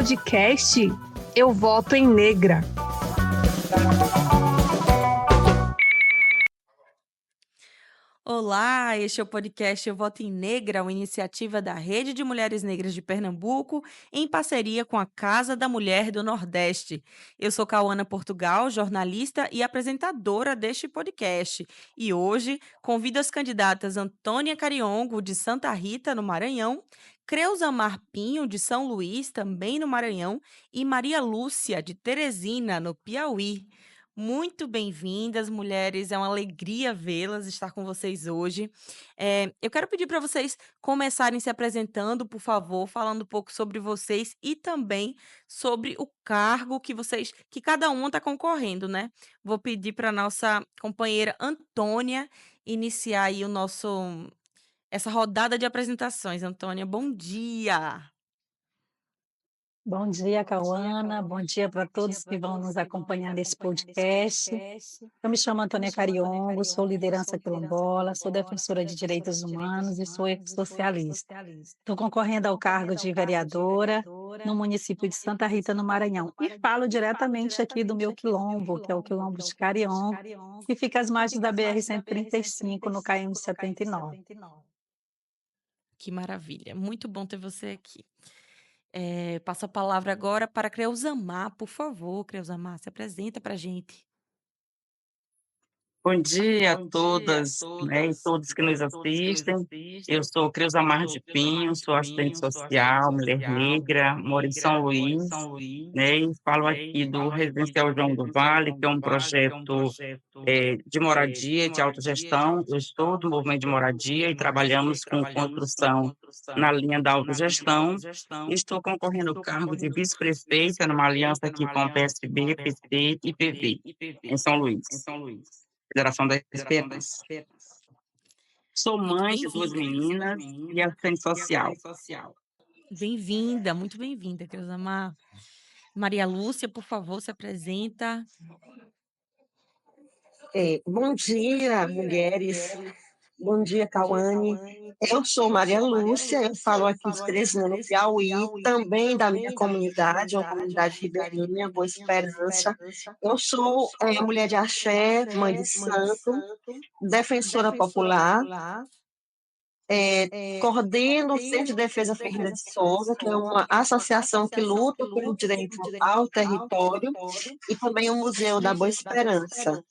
podcast Eu Voto em Negra. Olá, este é o podcast Eu Voto em Negra, uma iniciativa da Rede de Mulheres Negras de Pernambuco, em parceria com a Casa da Mulher do Nordeste. Eu sou Cauana Portugal, jornalista e apresentadora deste podcast. E hoje convido as candidatas Antônia Cariongo, de Santa Rita, no Maranhão, Creuza Marpinho, de São Luís, também no Maranhão, e Maria Lúcia, de Teresina, no Piauí. Muito bem-vindas, mulheres. É uma alegria vê-las, estar com vocês hoje. Eu quero pedir para vocês começarem se apresentando, por favor, falando um pouco sobre vocês e também sobre o cargo que cada uma está concorrendo, né? Vou pedir para nossa companheira Antônia iniciar aí essa rodada de apresentações. Antônia, bom dia. Bom dia, Cauana. Bom dia para todos que vão nos acompanhar nesse podcast. Eu me chamo Antônia Cariongo, sou liderança quilombola, sou defensora de direitos humanos e sou ecossocialista. Estou concorrendo ao cargo de vereadora no município de Santa Rita, no Maranhão, e falo diretamente aqui do meu quilombo, que é o quilombo de Cariongo, que fica às margens da BR-135, no KM 79. Que maravilha. Muito bom ter você aqui. Passo a palavra agora para Creuza, por favor. Creuza, se apresenta para a gente. Bom dia a todas, né, e todos que nos assistem. Eu sou Creuza de Pinho, sou assistente social, mulher negra, moro em São Luís, né, e falo aqui do Residencial João do Vale, que é um projeto de moradia e de autogestão. Eu estou do movimento de moradia e trabalhamos com construção na linha da autogestão. Estou concorrendo ao cargo de vice-prefeita numa aliança aqui com o PSB, PT e PV, em São Luís. Federação da Esperança. Sou mãe de 2 meninas e assistente social. Bem-vinda, muito bem-vinda, Creuza. Maria Lúcia, por favor, se apresenta. Bom dia, mulheres. Bom dia, Cauane. Eu sou Maria Lúcia, eu falo aqui de Teresina, no Piauí, também da minha comunidade, uma comunidade ribeirinha, Boa Esperança. Eu sou mulher de axé, mãe de santo, defensora popular, coordeno o Centro de Defesa Ferreira de Souza, que é uma associação que luta pelo direito ao território, e também o Museu da Boa Esperança.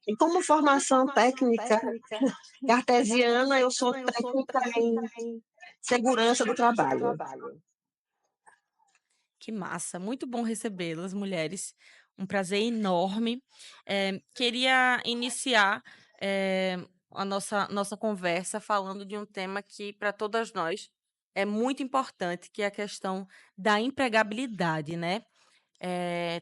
E como formação técnica cartesiana, eu sou técnica em segurança do trabalho. Que massa, muito bom recebê-las, mulheres. Um prazer enorme. Queria iniciar a nossa conversa falando de um tema que, para todas nós, é muito importante, que é a questão da empregabilidade, né?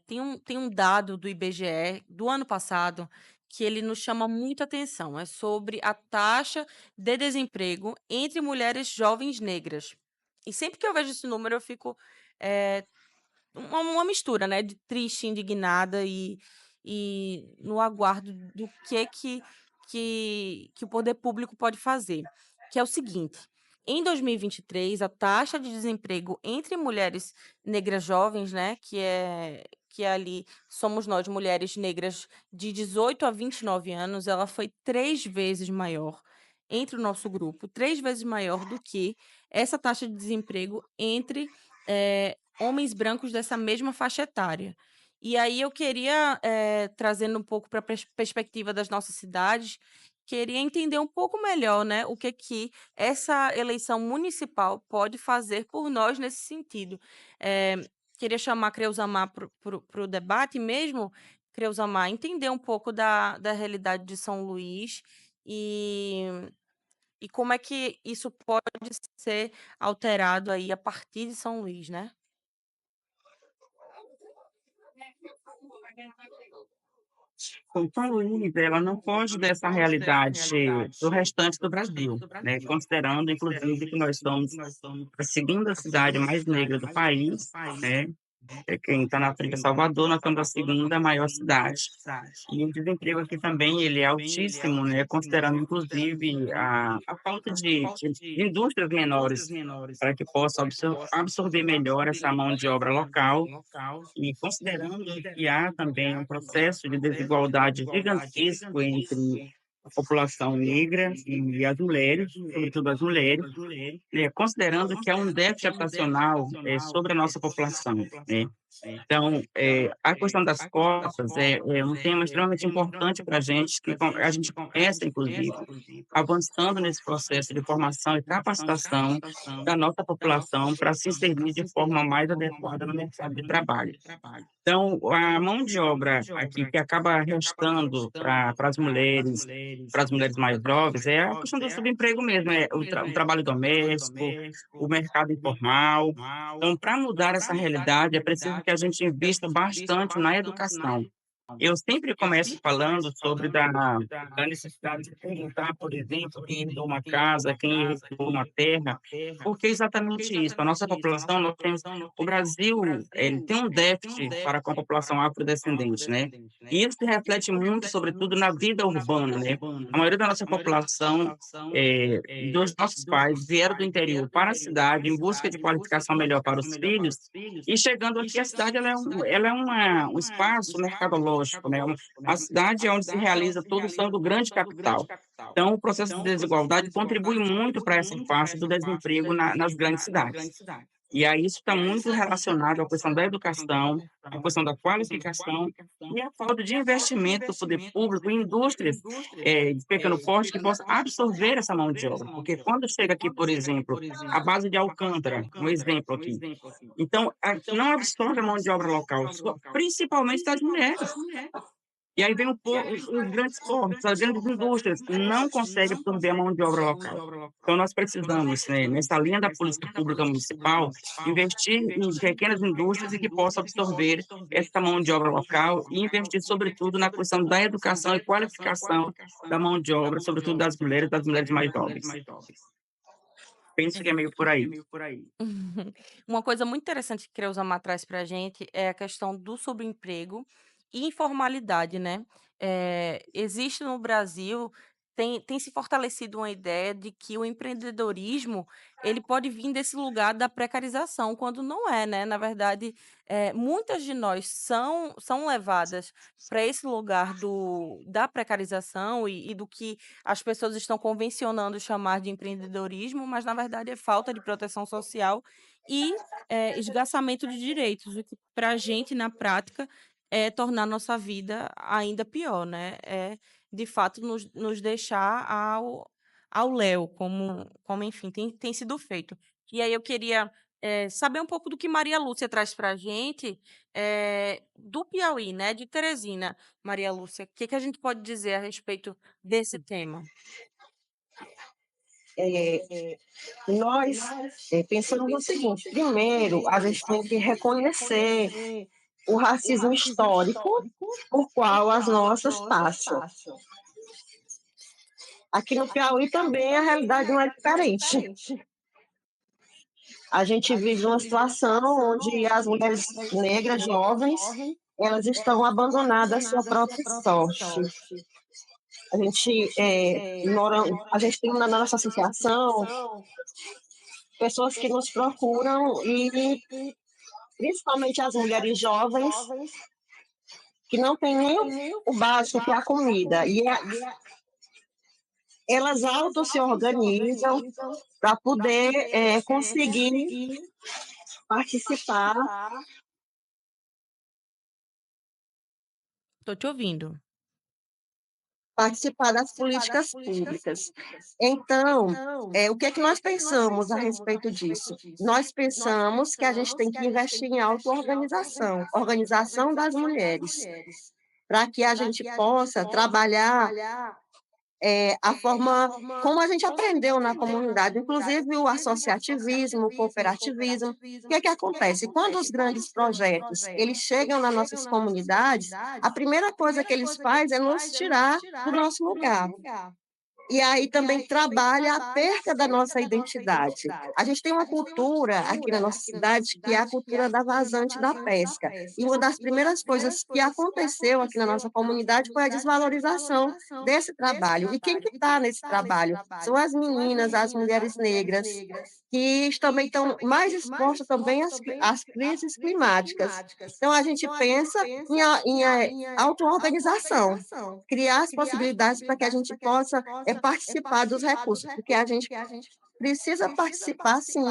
Tem um dado do IBGE do ano passado que ele nos chama muito atenção. É sobre a taxa de desemprego entre mulheres jovens negras. E sempre que eu vejo esse número, eu fico uma mistura, né, de triste, indignada e no aguardo do que o poder público pode fazer. Que é o seguinte: em 2023, a taxa de desemprego entre mulheres negras jovens, né, que é ali, somos nós, mulheres negras de 18 a 29 anos, ela foi 3 vezes maior entre o nosso grupo, 3 vezes maior do que essa taxa de desemprego entre homens brancos dessa mesma faixa etária. E aí eu queria, trazendo um pouco para a perspectiva das nossas cidades, queria entender um pouco melhor, né, o que essa eleição municipal pode fazer por nós nesse sentido. Queria chamar a Creuza para o debate mesmo, Creuza, entender um pouco da realidade de São Luís e, e como é que isso pode ser alterado aí a partir de São Luís, né? Com São Luís, ela não foge dessa realidade do restante do Brasil, né? Considerando, inclusive, que nós somos a segunda cidade mais negra do país, né? Quem está na frente é Salvador, nós somos a segunda maior cidade. E o desemprego aqui também ele é altíssimo, né, considerando inclusive a falta de indústrias menores para que possam absorver melhor essa mão de obra local e considerando que há também um processo de desigualdade gigantesco entre a população negra e as mulheres, sobretudo as mulheres, considerando que há um déficit habitacional sobre a nossa população, né? Então, a questão das cotas é um tema extremamente importante para a gente, que a gente começa, inclusive, avançando nesse processo de formação e capacitação da nossa população para se inserir de forma mais adequada no mercado de trabalho. Então, a mão de obra aqui que acaba restando para as mulheres mais jovens, é a questão do subemprego mesmo, o trabalho doméstico, o mercado informal. Então, para mudar essa realidade, é preciso que a gente invista bastante na educação. Eu sempre começo falando sobre da necessidade de perguntar, por exemplo, quem herdou uma casa, quem herdou uma terra, porque é exatamente isso. A nossa população, o Brasil, ele tem um déficit para com a população afrodescendente, né? E isso se reflete muito, sobretudo, na vida urbana, né? A maioria da nossa população, dos nossos pais, vieram do interior para a cidade em busca de qualificação melhor para os filhos, e chegando aqui, a cidade ela é um espaço mercadológico, né? A cidade é onde se realiza todo o sonho do grande capital. Então, o processo de desigualdade contribui muito para essa face do desemprego nas grandes cidades. E aí isso está muito relacionado à questão da educação, à questão da qualificação e à falta de investimento do poder público em indústrias de pequeno porte que possam absorver essa mão de obra. Porque quando chega aqui, por exemplo, a base de Alcântara, um exemplo aqui, então não absorve a mão de obra local, principalmente das mulheres. E aí vem os grandes portos, as grandes indústrias, que não conseguem absorver a mão de obra local. Então, nós precisamos, né, nessa linha da política pública municipal, investir em pequenas indústrias e que possam absorver essa mão de obra local e investir, sobretudo, na questão da educação e qualificação da mão de obra, sobretudo das mulheres mais jovens. Penso que é meio por aí. Uma coisa muito interessante que Creuza traz para a gente é a questão do subemprego e informalidade, né? Existe no Brasil, tem se fortalecido uma ideia de que o empreendedorismo ele pode vir desse lugar da precarização, quando não é, né? Na verdade, muitas de nós são levadas para esse lugar da precarização e do que as pessoas estão convencionando chamar de empreendedorismo, mas na verdade é falta de proteção social e esgarçamento de direitos, o que para a gente, na prática, é tornar nossa vida ainda pior, né? É, de fato, nos deixar ao léu, como enfim, tem sido feito. E aí eu queria saber um pouco do que Maria Lúcia traz para a gente do Piauí, né? De Teresina. Maria Lúcia, o que que a gente pode dizer a respeito desse tema? Nós pensamos no seguinte: primeiro, a gente tem que reconhecer o racismo histórico por qual as nossas passam. Aqui no Piauí também a realidade não é diferente. A gente vive uma situação onde as mulheres negras jovens, elas estão abandonadas à sua própria sorte. A gente a gente tem na nossa associação pessoas que nos procuram e principalmente as mulheres jovens que não têm nem o básico, que é a comida. E elas auto se organizam para poder conseguir participar. Estou te ouvindo. Participar das políticas públicas. Então, o que é que nós pensamos a respeito disso? Nós pensamos que a gente tem que investir em auto-organização, organização das mulheres, para que a gente possa trabalhar a forma como a gente aprendeu na comunidade, inclusive o associativismo, o cooperativismo. O que é que acontece? Quando os grandes projetos eles chegam nas nossas comunidades, a primeira coisa que eles fazem é nos tirar do nosso lugar. e aí também trabalha a perda da nossa identidade. A gente tem uma cultura aqui na nossa cidade que é a cultura da vazante da pesca. E uma das primeiras coisas que aconteceu aqui na nossa comunidade foi a desvalorização desse trabalho. E quem que está nesse trabalho? São as meninas, as mulheres negras, que também estão mais expostas também às crises climáticas. Então, a gente pensa em auto-organização, criar as possibilidades para que a gente possa participar dos recursos, porque a gente precisa participar, sim,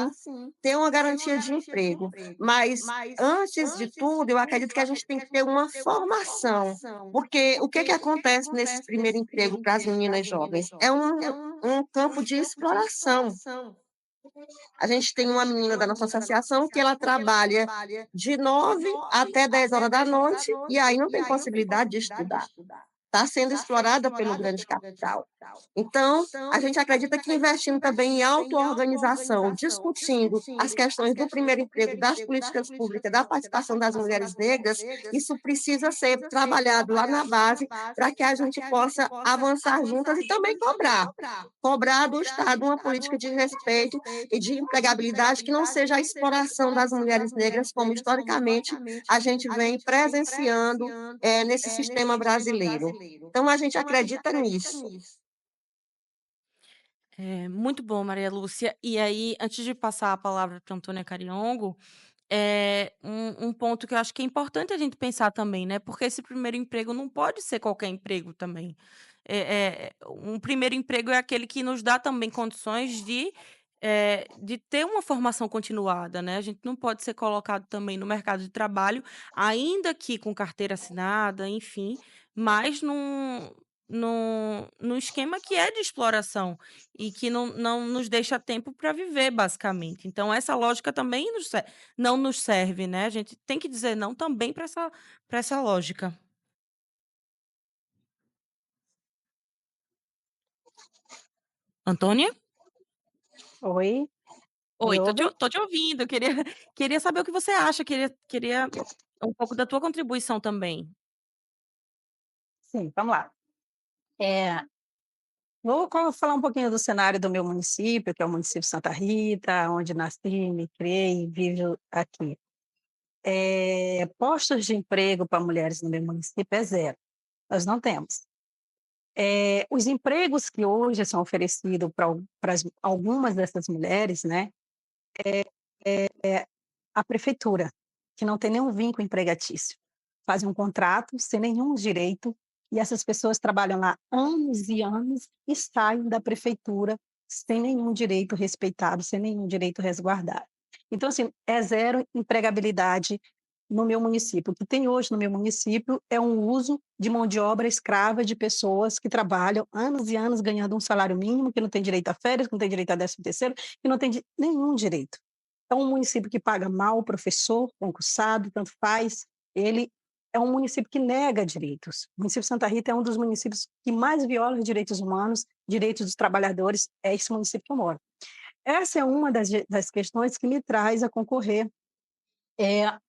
ter uma garantia de emprego, mas antes de tudo, eu acredito que a gente tem que ter uma formação, porque o que que acontece nesse primeiro emprego para as meninas jovens? É um campo de exploração. A gente tem uma menina da nossa associação que ela trabalha de 9 até 10 horas da noite e aí não tem possibilidade de estudar. Está sendo explorada pelo grande capital. Então, a gente acredita que investindo também em auto-organização, discutindo as questões do primeiro emprego, das políticas públicas, da participação das mulheres negras, isso precisa ser trabalhado lá na base para que a gente possa avançar juntas e também cobrar do Estado uma política de respeito e de empregabilidade que não seja a exploração das mulheres negras, como historicamente a gente vem presenciando nesse sistema brasileiro. Então, a gente acredita nisso. É, muito bom, Maria Lúcia. E aí, antes de passar a palavra para Antônia Cariongo, um ponto que eu acho que é importante a gente pensar também, né? Porque esse primeiro emprego não pode ser qualquer emprego também. Um primeiro emprego é aquele que nos dá também condições de ter uma formação continuada, né? A gente não pode ser colocado também no mercado de trabalho, ainda que com carteira assinada, enfim, mas num esquema que é de exploração e que não nos deixa tempo para viver, basicamente. Então, essa lógica também não nos serve, né? A gente tem que dizer não também para essa lógica. Antônia? Oi, me Oi, tô te, ouve? tô te ouvindo. Queria saber o que você acha, queria um pouco da tua contribuição também. Sim, vamos lá. É, falar um pouquinho do cenário do meu município, que é o município de Santa Rita, onde nasci, me criei e vivo aqui. Postos de emprego para mulheres no meu município é zero, nós não temos. Os empregos que hoje são oferecidos para algumas dessas mulheres, né, a prefeitura, que não tem nenhum vínculo empregatício, faz um contrato sem nenhum direito, e essas pessoas trabalham lá anos e anos e saem da prefeitura sem nenhum direito respeitado, sem nenhum direito resguardado. Então, assim, é zero empregabilidade no meu município. O que tem hoje no meu município é um uso de mão de obra escrava de pessoas que trabalham anos e anos ganhando um salário mínimo, que não tem direito a férias, que não tem direito a 13º, que não tem nenhum direito. É um município que paga mal o professor, concursado, tanto faz, ele é um município que nega direitos. O município de Santa Rita é um dos municípios que mais viola os direitos humanos, direitos dos trabalhadores, é esse município que eu moro. Essa é uma das questões que me traz a concorrer a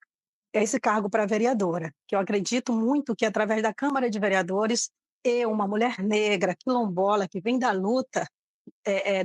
esse cargo para vereadora, que eu acredito muito que através da Câmara de Vereadores, eu, uma mulher negra, quilombola, que vem da luta,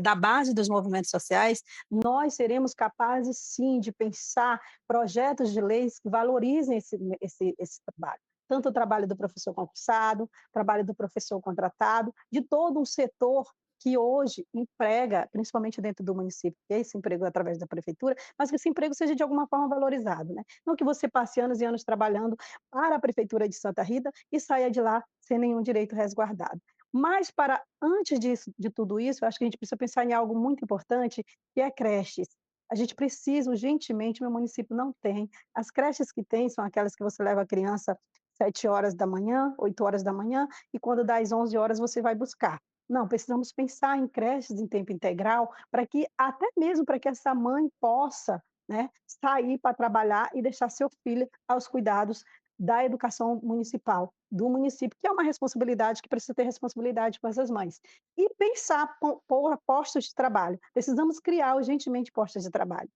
da base dos movimentos sociais, nós seremos capazes, sim, de pensar projetos de leis que valorizem esse trabalho. Tanto o trabalho do professor concursado, o trabalho do professor contratado, de todo um setor que hoje emprega, principalmente dentro do município, que é esse emprego através da prefeitura, mas que esse emprego seja de alguma forma valorizado, né? Não que você passe anos e anos trabalhando para a prefeitura de Santa Rita e saia de lá sem nenhum direito resguardado. Mas antes de tudo isso, eu acho que a gente precisa pensar em algo muito importante, que é creches. A gente precisa urgentemente, meu município não tem. As creches que tem são aquelas que você leva a criança 7 horas da manhã, 8 horas da manhã, e quando dá às 11 horas você vai buscar. Não, precisamos pensar em creches em tempo integral, para que, até mesmo para que essa mãe possa, né, sair para trabalhar e deixar seu filho aos cuidados da educação municipal, do município, que é uma responsabilidade que precisa ter responsabilidade com essas mães. E pensar por postos de trabalho. Precisamos criar urgentemente postos de trabalho.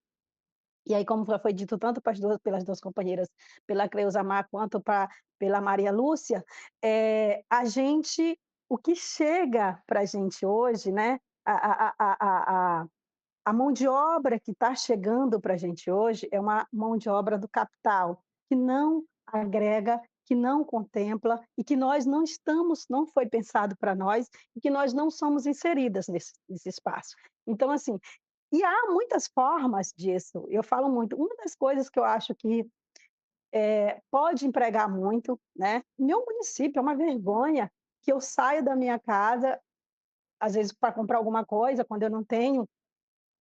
E aí, como já foi dito tanto pelas duas companheiras, pela Cleusa Mar quanto pela Maria Lúcia, a gente o que chega para a gente hoje, né, a mão de obra que está chegando para a gente hoje é uma mão de obra do capital, que não agrega, que não contempla e que nós não estamos, não foi pensado para nós e que nós não somos inseridas nesse espaço. Então, assim, e há muitas formas disso. Eu falo muito. Uma das coisas que eu acho que pode empregar muito, né? Meu município é uma vergonha que eu saio da minha casa, às vezes para comprar alguma coisa, quando eu não tenho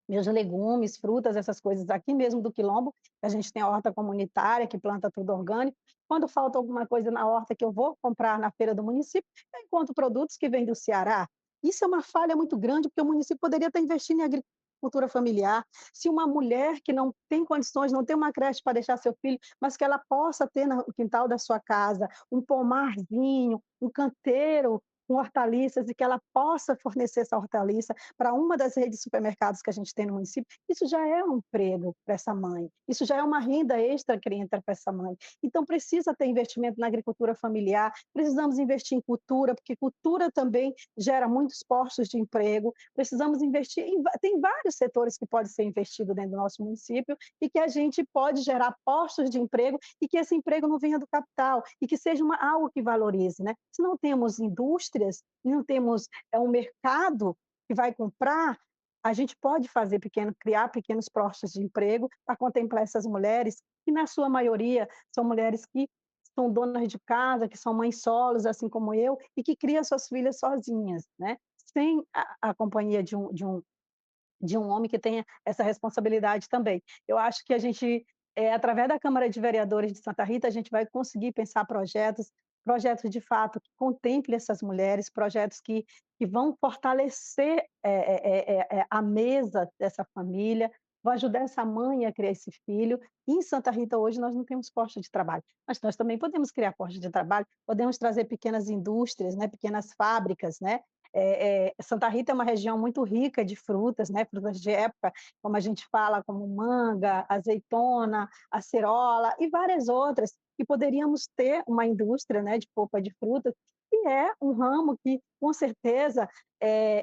meus legumes, frutas, essas coisas aqui mesmo do quilombo, a gente tem a horta comunitária que planta tudo orgânico. Quando falta alguma coisa na horta que eu vou comprar na feira do município, eu encontro produtos que vêm do Ceará. Isso é uma falha muito grande, porque o município poderia estar investindo em agricultura familiar. Se uma mulher que não tem condições, não tem uma creche para deixar seu filho, mas que ela possa ter no quintal da sua casa um pomarzinho, um canteiro com hortaliças e que ela possa fornecer essa hortaliça para uma das redes de supermercados que a gente tem no município, isso já é um emprego para essa mãe, isso já é uma renda extra que entra para essa mãe. Então, precisa ter investimento na agricultura familiar, precisamos investir em cultura, porque cultura também gera muitos postos de emprego, precisamos investir em. Tem vários setores que podem ser investidos dentro do nosso município e que a gente pode gerar postos de emprego e que esse emprego não venha do capital e que seja algo que valorize. Né? Se não temos indústrias, não temos um mercado que vai comprar, a gente pode criar pequenos postos de emprego para contemplar essas mulheres, que na sua maioria são mulheres que são donas de casa, que são mães solos, assim como eu, e que criam suas filhas sozinhas, né? Sem a companhia de um homem que tenha essa responsabilidade também. Eu acho que a gente, através da Câmara de Vereadores de Santa Rita, a gente vai conseguir pensar projetos de fato que contemplem essas mulheres, projetos que vão fortalecer a mesa dessa família, vão ajudar essa mãe a criar esse filho. E em Santa Rita hoje nós não temos posto de trabalho, mas nós também podemos criar postos de trabalho, podemos trazer pequenas indústrias, né, pequenas fábricas, né, Santa Rita é uma região muito rica de frutas, né, frutas de época, como a gente fala, como manga, azeitona, acerola e várias outras, que poderíamos ter uma indústria, né, de polpa de frutas, que é um ramo que, com certeza,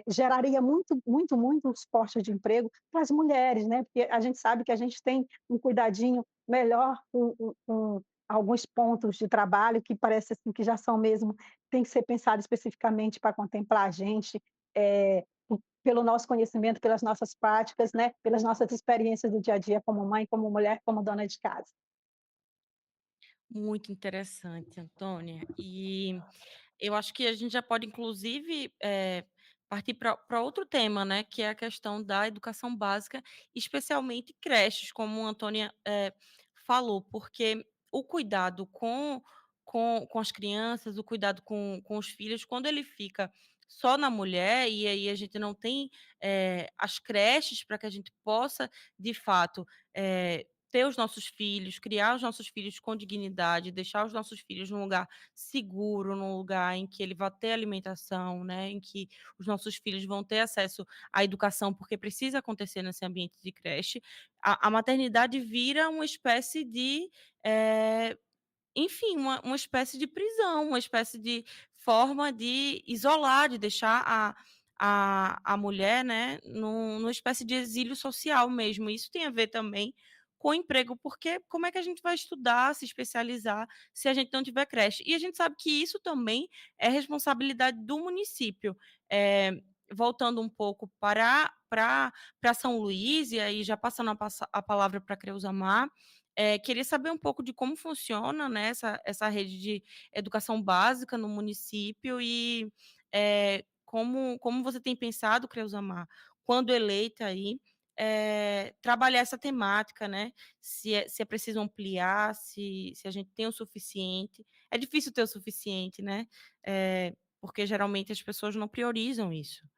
geraria muitos postos de emprego para as mulheres, né, porque a gente sabe que a gente tem um cuidadinho melhor com alguns pontos de trabalho que parece assim que já são mesmo tem que ser pensado especificamente para contemplar a gente, pelo nosso conhecimento, pelas nossas práticas, né, pelas nossas experiências do dia a dia como mãe, como mulher, como dona de casa. Muito interessante, Antônia. E eu acho que a gente já pode, inclusive, partir para outro tema, né, que é a questão da educação básica, especialmente creches, como a Antônia falou, porque o cuidado com as crianças, o cuidado com os filhos, quando ele fica só na mulher, e aí a gente não tem as creches para que a gente possa, de fato, ter os nossos filhos, criar os nossos filhos com dignidade, deixar os nossos filhos num lugar seguro, num lugar em que ele vai ter alimentação, né, em que os nossos filhos vão ter acesso à educação, porque precisa acontecer nesse ambiente de creche, a maternidade vira uma espécie de, enfim, uma espécie de prisão, uma espécie de forma de isolar, de deixar a mulher, né, numa espécie de exílio social mesmo. Isso tem a ver também com o emprego, porque como é que a gente vai estudar, se especializar, se a gente não tiver creche? E a gente sabe que isso também é responsabilidade do município. Voltando um pouco para São Luís, e aí já passando a palavra para Creusamar, queria saber um pouco de como funciona, né, essa rede de educação básica no município e como você tem pensado, Creusamar, quando eleita aí, trabalhar essa temática, né? Se é preciso ampliar, se a gente tem o suficiente. É difícil ter o suficiente, né? Porque geralmente as pessoas não priorizam isso.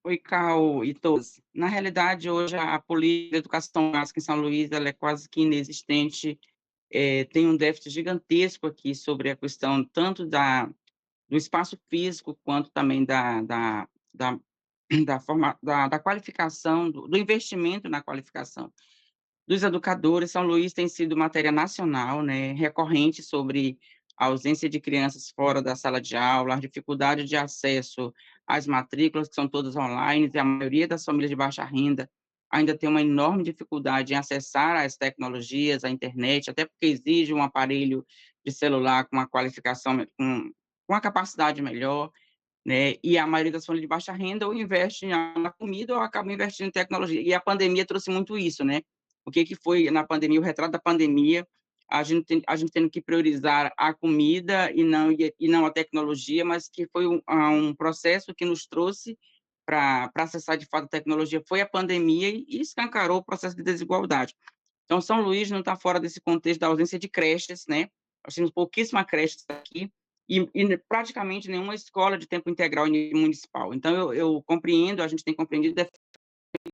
Oi, Cal e todos. Na realidade, hoje a política de educação básica em São Luís ela é quase que inexistente. Tem um déficit gigantesco aqui sobre a questão tanto do espaço físico, quanto também da qualificação, do investimento na qualificação. dos educadores. São Luís tem sido matéria nacional, né, recorrente sobre a ausência de crianças fora da sala de aula, a dificuldade de acesso às matrículas, que são todas online, e a maioria das famílias de baixa renda ainda tem uma enorme dificuldade em acessar as tecnologias, a internet, até porque exige um aparelho de celular com uma qualificação, com uma capacidade melhor, né, e a maioria das famílias de baixa renda ou investe na comida ou acaba investindo em tecnologia. E a pandemia trouxe muito isso, né? O que foi na pandemia, o retrato da pandemia, a gente tendo que priorizar a comida e não a tecnologia, mas que foi um processo que nos trouxe para acessar de fato a tecnologia, foi a pandemia e escancarou o processo de desigualdade. Então, São Luís não está fora desse contexto da ausência de creches, né? Nós temos pouquíssimas creches aqui e praticamente nenhuma escola de tempo integral em nível municipal. Então, eu compreendo, a gente tem compreendido,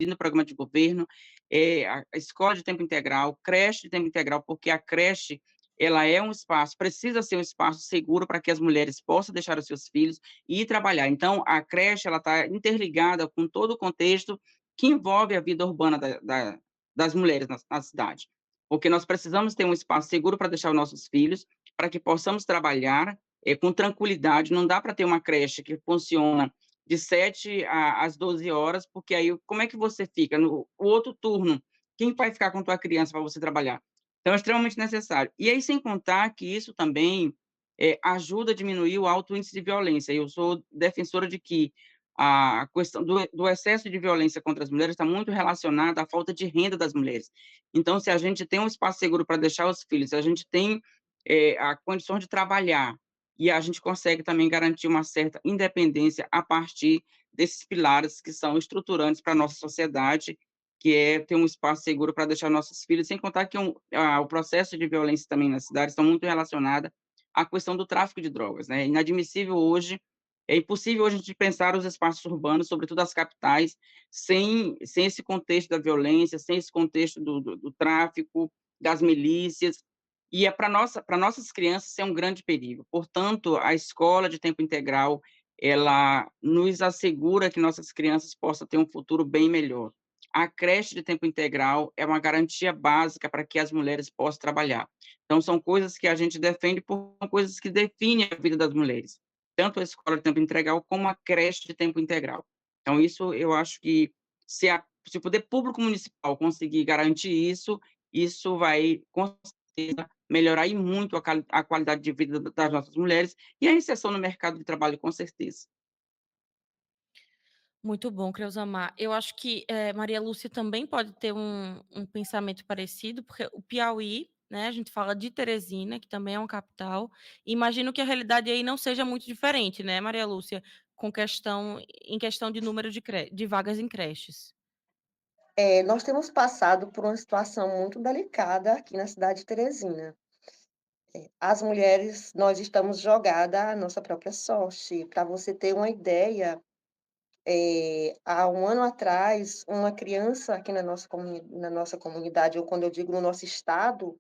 no programa de governo, a escola de tempo integral, creche de tempo integral, porque a creche, ela é um espaço, precisa ser um espaço seguro para que as mulheres possam deixar os seus filhos e ir trabalhar. Então, a creche, ela está interligada com todo o contexto que envolve a vida urbana das mulheres na cidade. Porque nós precisamos ter um espaço seguro para deixar os nossos filhos, para que possamos trabalhar com tranquilidade. Não dá para ter uma creche que funciona de 7 às 12 horas, porque aí como é que você fica? No o outro turno, quem vai ficar com tua criança para você trabalhar? Então é extremamente necessário. E aí, sem contar que isso também ajuda a diminuir o alto índice de violência. Eu sou defensora de que a questão do excesso de violência contra as mulheres está muito relacionada à falta de renda das mulheres. Então, se a gente tem um espaço seguro para deixar os filhos, se a gente tem a condição de trabalhar, e a gente consegue também garantir uma certa independência a partir desses pilares que são estruturantes para a nossa sociedade, que é ter um espaço seguro para deixar nossos filhos, sem contar que o processo de violência também na cidade está muito relacionado à questão do tráfico de drogas, né? É inadmissível hoje, é impossível hoje a gente pensar os espaços urbanos, sobretudo as capitais, sem esse contexto da violência, sem esse contexto do tráfico, das milícias, e para nossas crianças isso é um grande perigo. Portanto, a escola de tempo integral, ela nos assegura que nossas crianças possam ter um futuro bem melhor. A creche de tempo integral é uma garantia básica para que as mulheres possam trabalhar. Então, são coisas que a gente defende, por são coisas que definem a vida das mulheres, tanto a escola de tempo integral como a creche de tempo integral. Então, isso eu acho que se o poder público municipal conseguir garantir isso, isso vai, com certeza, melhorar e muito a qualidade de vida das nossas mulheres e a inserção no mercado de trabalho, com certeza. Muito bom, Creusamar. Eu acho que, Maria Lúcia também pode ter um pensamento parecido, porque o Piauí, né, a gente fala de Teresina, que também é uma capital, e imagino que a realidade aí não seja muito diferente, né, Maria Lúcia, em questão de número de vagas em creches. Nós temos passado por uma situação muito delicada aqui na cidade de Teresina. As mulheres, nós estamos jogadas à nossa própria sorte. Para você ter uma ideia, há um ano atrás, uma criança aqui na nossa comunidade, ou quando eu digo no nosso estado,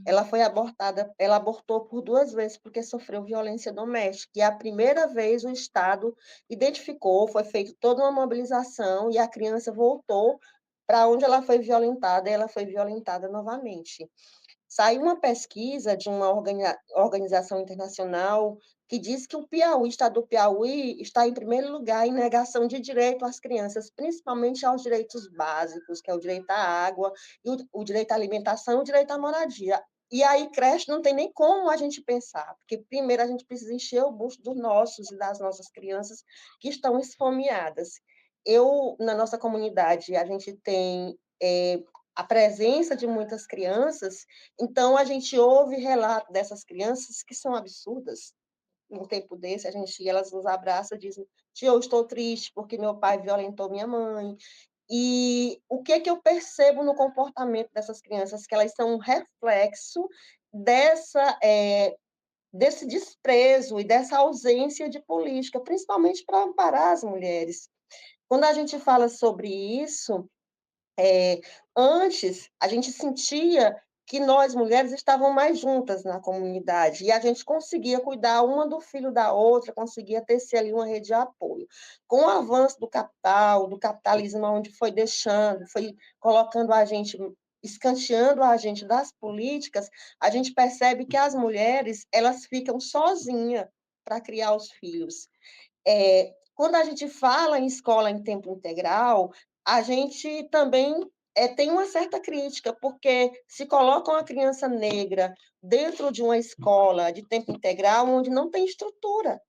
ela foi abortada, ela abortou por 2 vezes, porque sofreu violência doméstica, e a primeira vez o estado identificou, foi feita toda uma mobilização, e a criança voltou para onde ela foi violentada, e ela foi violentada novamente. Saiu uma pesquisa de uma organização internacional que diz que o estado do Piauí está em primeiro lugar em negação de direito às crianças, principalmente aos direitos básicos, que é o direito à água, e o direito à alimentação e o direito à moradia. E aí creche não tem nem como a gente pensar, porque primeiro a gente precisa encher o bucho dos nossos e das nossas crianças que estão esfomeadas. Na nossa comunidade, a gente tem a presença de muitas crianças, então a gente ouve relatos dessas crianças que são absurdas. Num tempo desse, elas nos abraçam e dizem: "Tia, eu estou triste porque meu pai violentou minha mãe". E o que que eu percebo no comportamento dessas crianças? Que elas são um reflexo desse desprezo e dessa ausência de política, principalmente para amparar as mulheres. Quando a gente fala sobre isso, eh, antes, a gente sentia que nós mulheres estavam mais juntas na comunidade e a gente conseguia cuidar uma do filho da outra, conseguia tecer ali uma rede de apoio. Com o avanço do capital, do capitalismo, onde foi deixando, foi colocando a gente escanteando a agente das políticas, a gente percebe que as mulheres, elas ficam sozinha para criar os filhos. Quando a gente fala em escola em tempo integral, a gente também, tem uma certa crítica, porque se coloca uma criança negra dentro de uma escola de tempo integral onde não tem estrutura.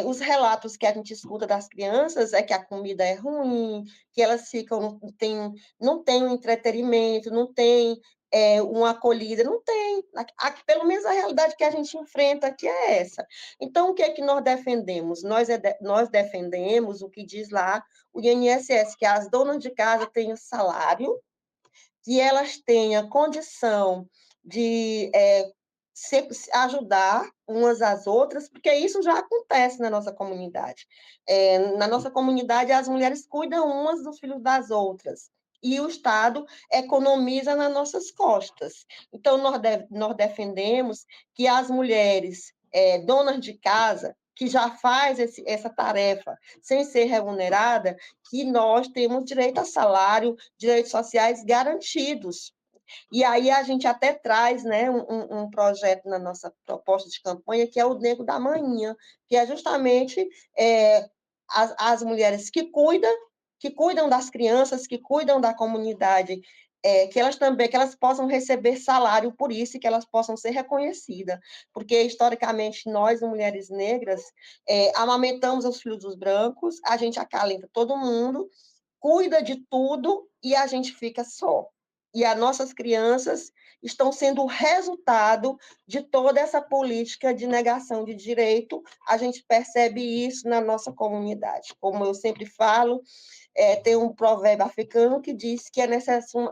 Os relatos que a gente escuta das crianças é que a comida é ruim, que elas ficam não tem um entretenimento, não tem, uma acolhida, não tem. Pelo menos a realidade que a gente enfrenta aqui é essa. Então o que é que nós defendemos? Nós defendemos o que diz lá o INSS, que as donas de casa tenham salário, que elas tenham condição de se ajudar umas às outras, porque isso já acontece na nossa comunidade. Na nossa comunidade, as mulheres cuidam umas dos filhos das outras, e o Estado economiza nas nossas costas. Então, nós defendemos que as mulheres donas de casa, que já faz essa tarefa sem ser remunerada, que nós temos direito a salário, direitos sociais garantidos. E aí a gente até traz, né, um projeto na nossa proposta de campanha, que é o Nego da Manhã, que é justamente as mulheres que cuidam das crianças, que cuidam da comunidade, que elas possam receber salário por isso e que elas possam ser reconhecidas, porque historicamente nós, mulheres negras, amamentamos os filhos dos brancos, a gente acalenta todo mundo, cuida de tudo e a gente fica só. E as nossas crianças estão sendo o resultado de toda essa política de negação de direito. A gente percebe isso na nossa comunidade. Como eu sempre falo, tem um provérbio africano que diz que é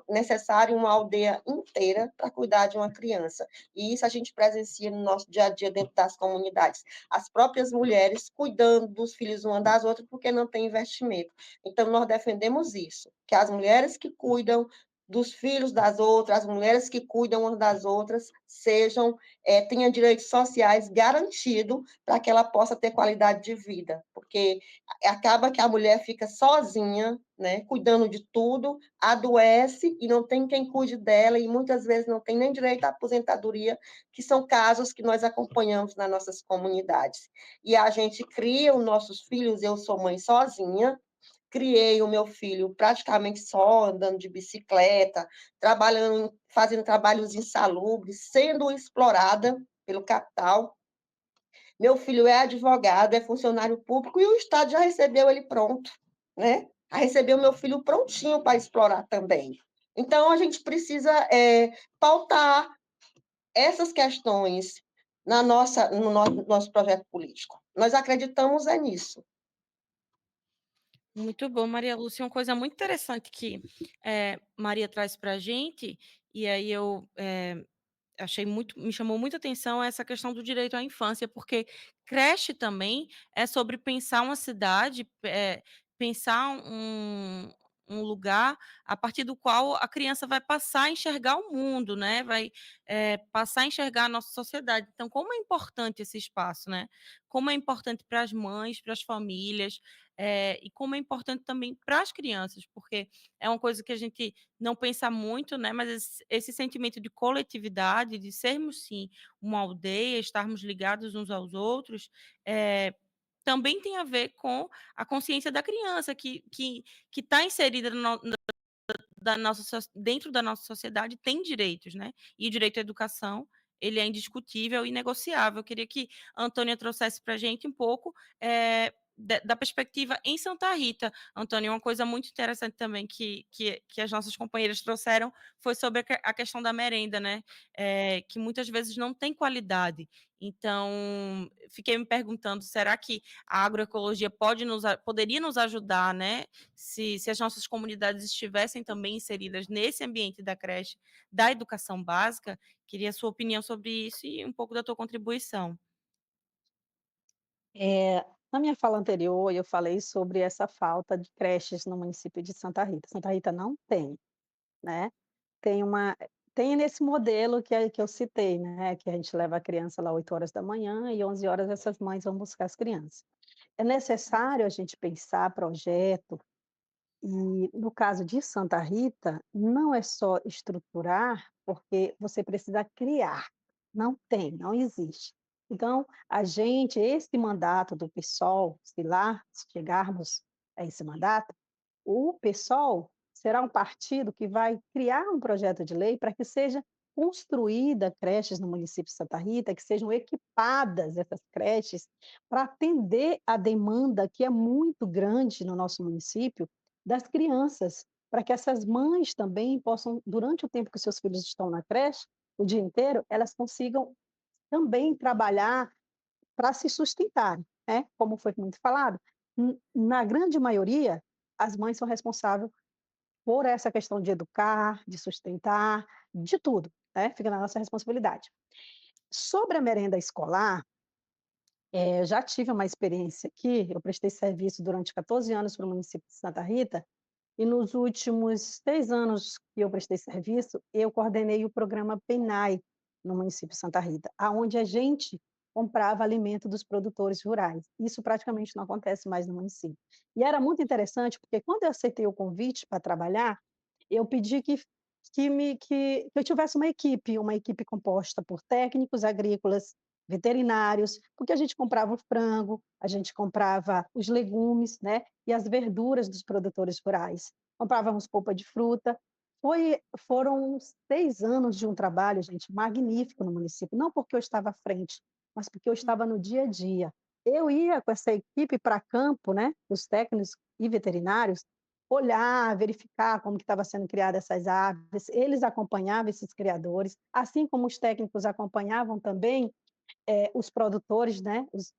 necessário uma aldeia inteira para cuidar de uma criança. E isso a gente presencia no nosso dia a dia dentro das comunidades. As próprias mulheres cuidando dos filhos uma das outras porque não tem investimento. Então, nós defendemos isso, que as mulheres que cuidam dos filhos das outras, as mulheres que cuidam umas das outras, tenham direitos sociais garantidos para que ela possa ter qualidade de vida, porque acaba que a mulher fica sozinha, né, cuidando de tudo, adoece e não tem quem cuide dela, e muitas vezes não tem nem direito à aposentadoria, que são casos que nós acompanhamos nas nossas comunidades. E a gente cria os nossos filhos, eu sou mãe sozinha, criei o meu filho praticamente só, andando de bicicleta, trabalhando, fazendo trabalhos insalubres, sendo explorada pelo capital. Meu filho é advogado, é funcionário público e o Estado já recebeu ele pronto, né? Já recebeu meu filho prontinho para explorar também. Então, a gente precisa pautar essas questões no nosso projeto político. Nós acreditamos nisso. Muito bom, Maria Lúcia. Uma coisa muito interessante que Maria traz para a gente, e aí eu me chamou muita atenção essa questão do direito à infância, porque creche também é sobre pensar uma cidade, pensar um lugar a partir do qual a criança vai passar a enxergar o mundo, né? Vai passar a enxergar a nossa sociedade. Então, como é importante esse espaço, né? Como é importante para as mães, para as famílias, e como é importante também para as crianças, porque é uma coisa que a gente não pensa muito, né? Mas esse sentimento de coletividade, de sermos sim uma aldeia, estarmos ligados uns aos outros, também tem a ver com a consciência da criança que está inserida dentro da nossa sociedade, tem direitos, né? E o direito à educação, ele é indiscutível e negociável. Eu queria que a Antônia trouxesse para a gente um pouco da perspectiva em Santa Rita. Antônia, uma coisa muito interessante também que as nossas companheiras trouxeram foi sobre a questão da merenda, né? Que muitas vezes não tem qualidade. Então, fiquei me perguntando, será que a agroecologia poderia nos ajudar, né? Se as nossas comunidades estivessem também inseridas nesse ambiente da creche, da educação básica, queria a sua opinião sobre isso e um pouco da tua contribuição. Na minha fala anterior, eu falei sobre essa falta de creches no município de Santa Rita. Santa Rita não tem, né. Tem uma tem nesse modelo que eu citei, né, que a gente leva a criança lá 8 horas da manhã e 11 horas essas mães vão buscar as crianças. É necessário a gente pensar projeto E no caso de Santa Rita, não é só estruturar, porque você precisa criar. Não tem, não existe. Então, esse mandato do PSOL, se lá chegarmos a esse mandato, o PSOL será um partido que vai criar um projeto de lei para que seja construída creches no município de Santa Rita, que sejam equipadas essas creches para atender a demanda que é muito grande no nosso município das crianças, para que essas mães também possam, durante o tempo que seus filhos estão na creche, o dia inteiro, elas consigam também trabalhar para se sustentarem, né, como foi muito falado. Na grande maioria, as mães são responsáveis por essa questão de educar, de sustentar, de tudo, né, fica na nossa responsabilidade. Sobre a merenda escolar, eu já tive uma experiência aqui, eu prestei serviço durante 14 anos para o município de Santa Rita, e nos últimos 6 anos que eu prestei serviço, eu coordenei o programa PENAI no município de Santa Rita, aonde a gente comprava alimento dos produtores rurais. Isso praticamente não acontece mais no município. E era muito interessante, porque quando eu aceitei o convite para trabalhar, eu pedi que eu tivesse uma equipe composta por técnicos agrícolas, veterinários, porque a gente comprava o frango, a gente comprava os legumes, né, e as verduras dos produtores rurais. Comprávamos polpa de fruta. Foram 6 anos de um trabalho, gente, magnífico no município, não porque eu estava à frente, mas porque eu estava no dia a dia. Eu ia com essa equipe para campo, né, os técnicos e veterinários, olhar, verificar como que estava sendo criada essas aves, eles acompanhavam esses criadores, assim como os técnicos acompanhavam também os produtores, né, os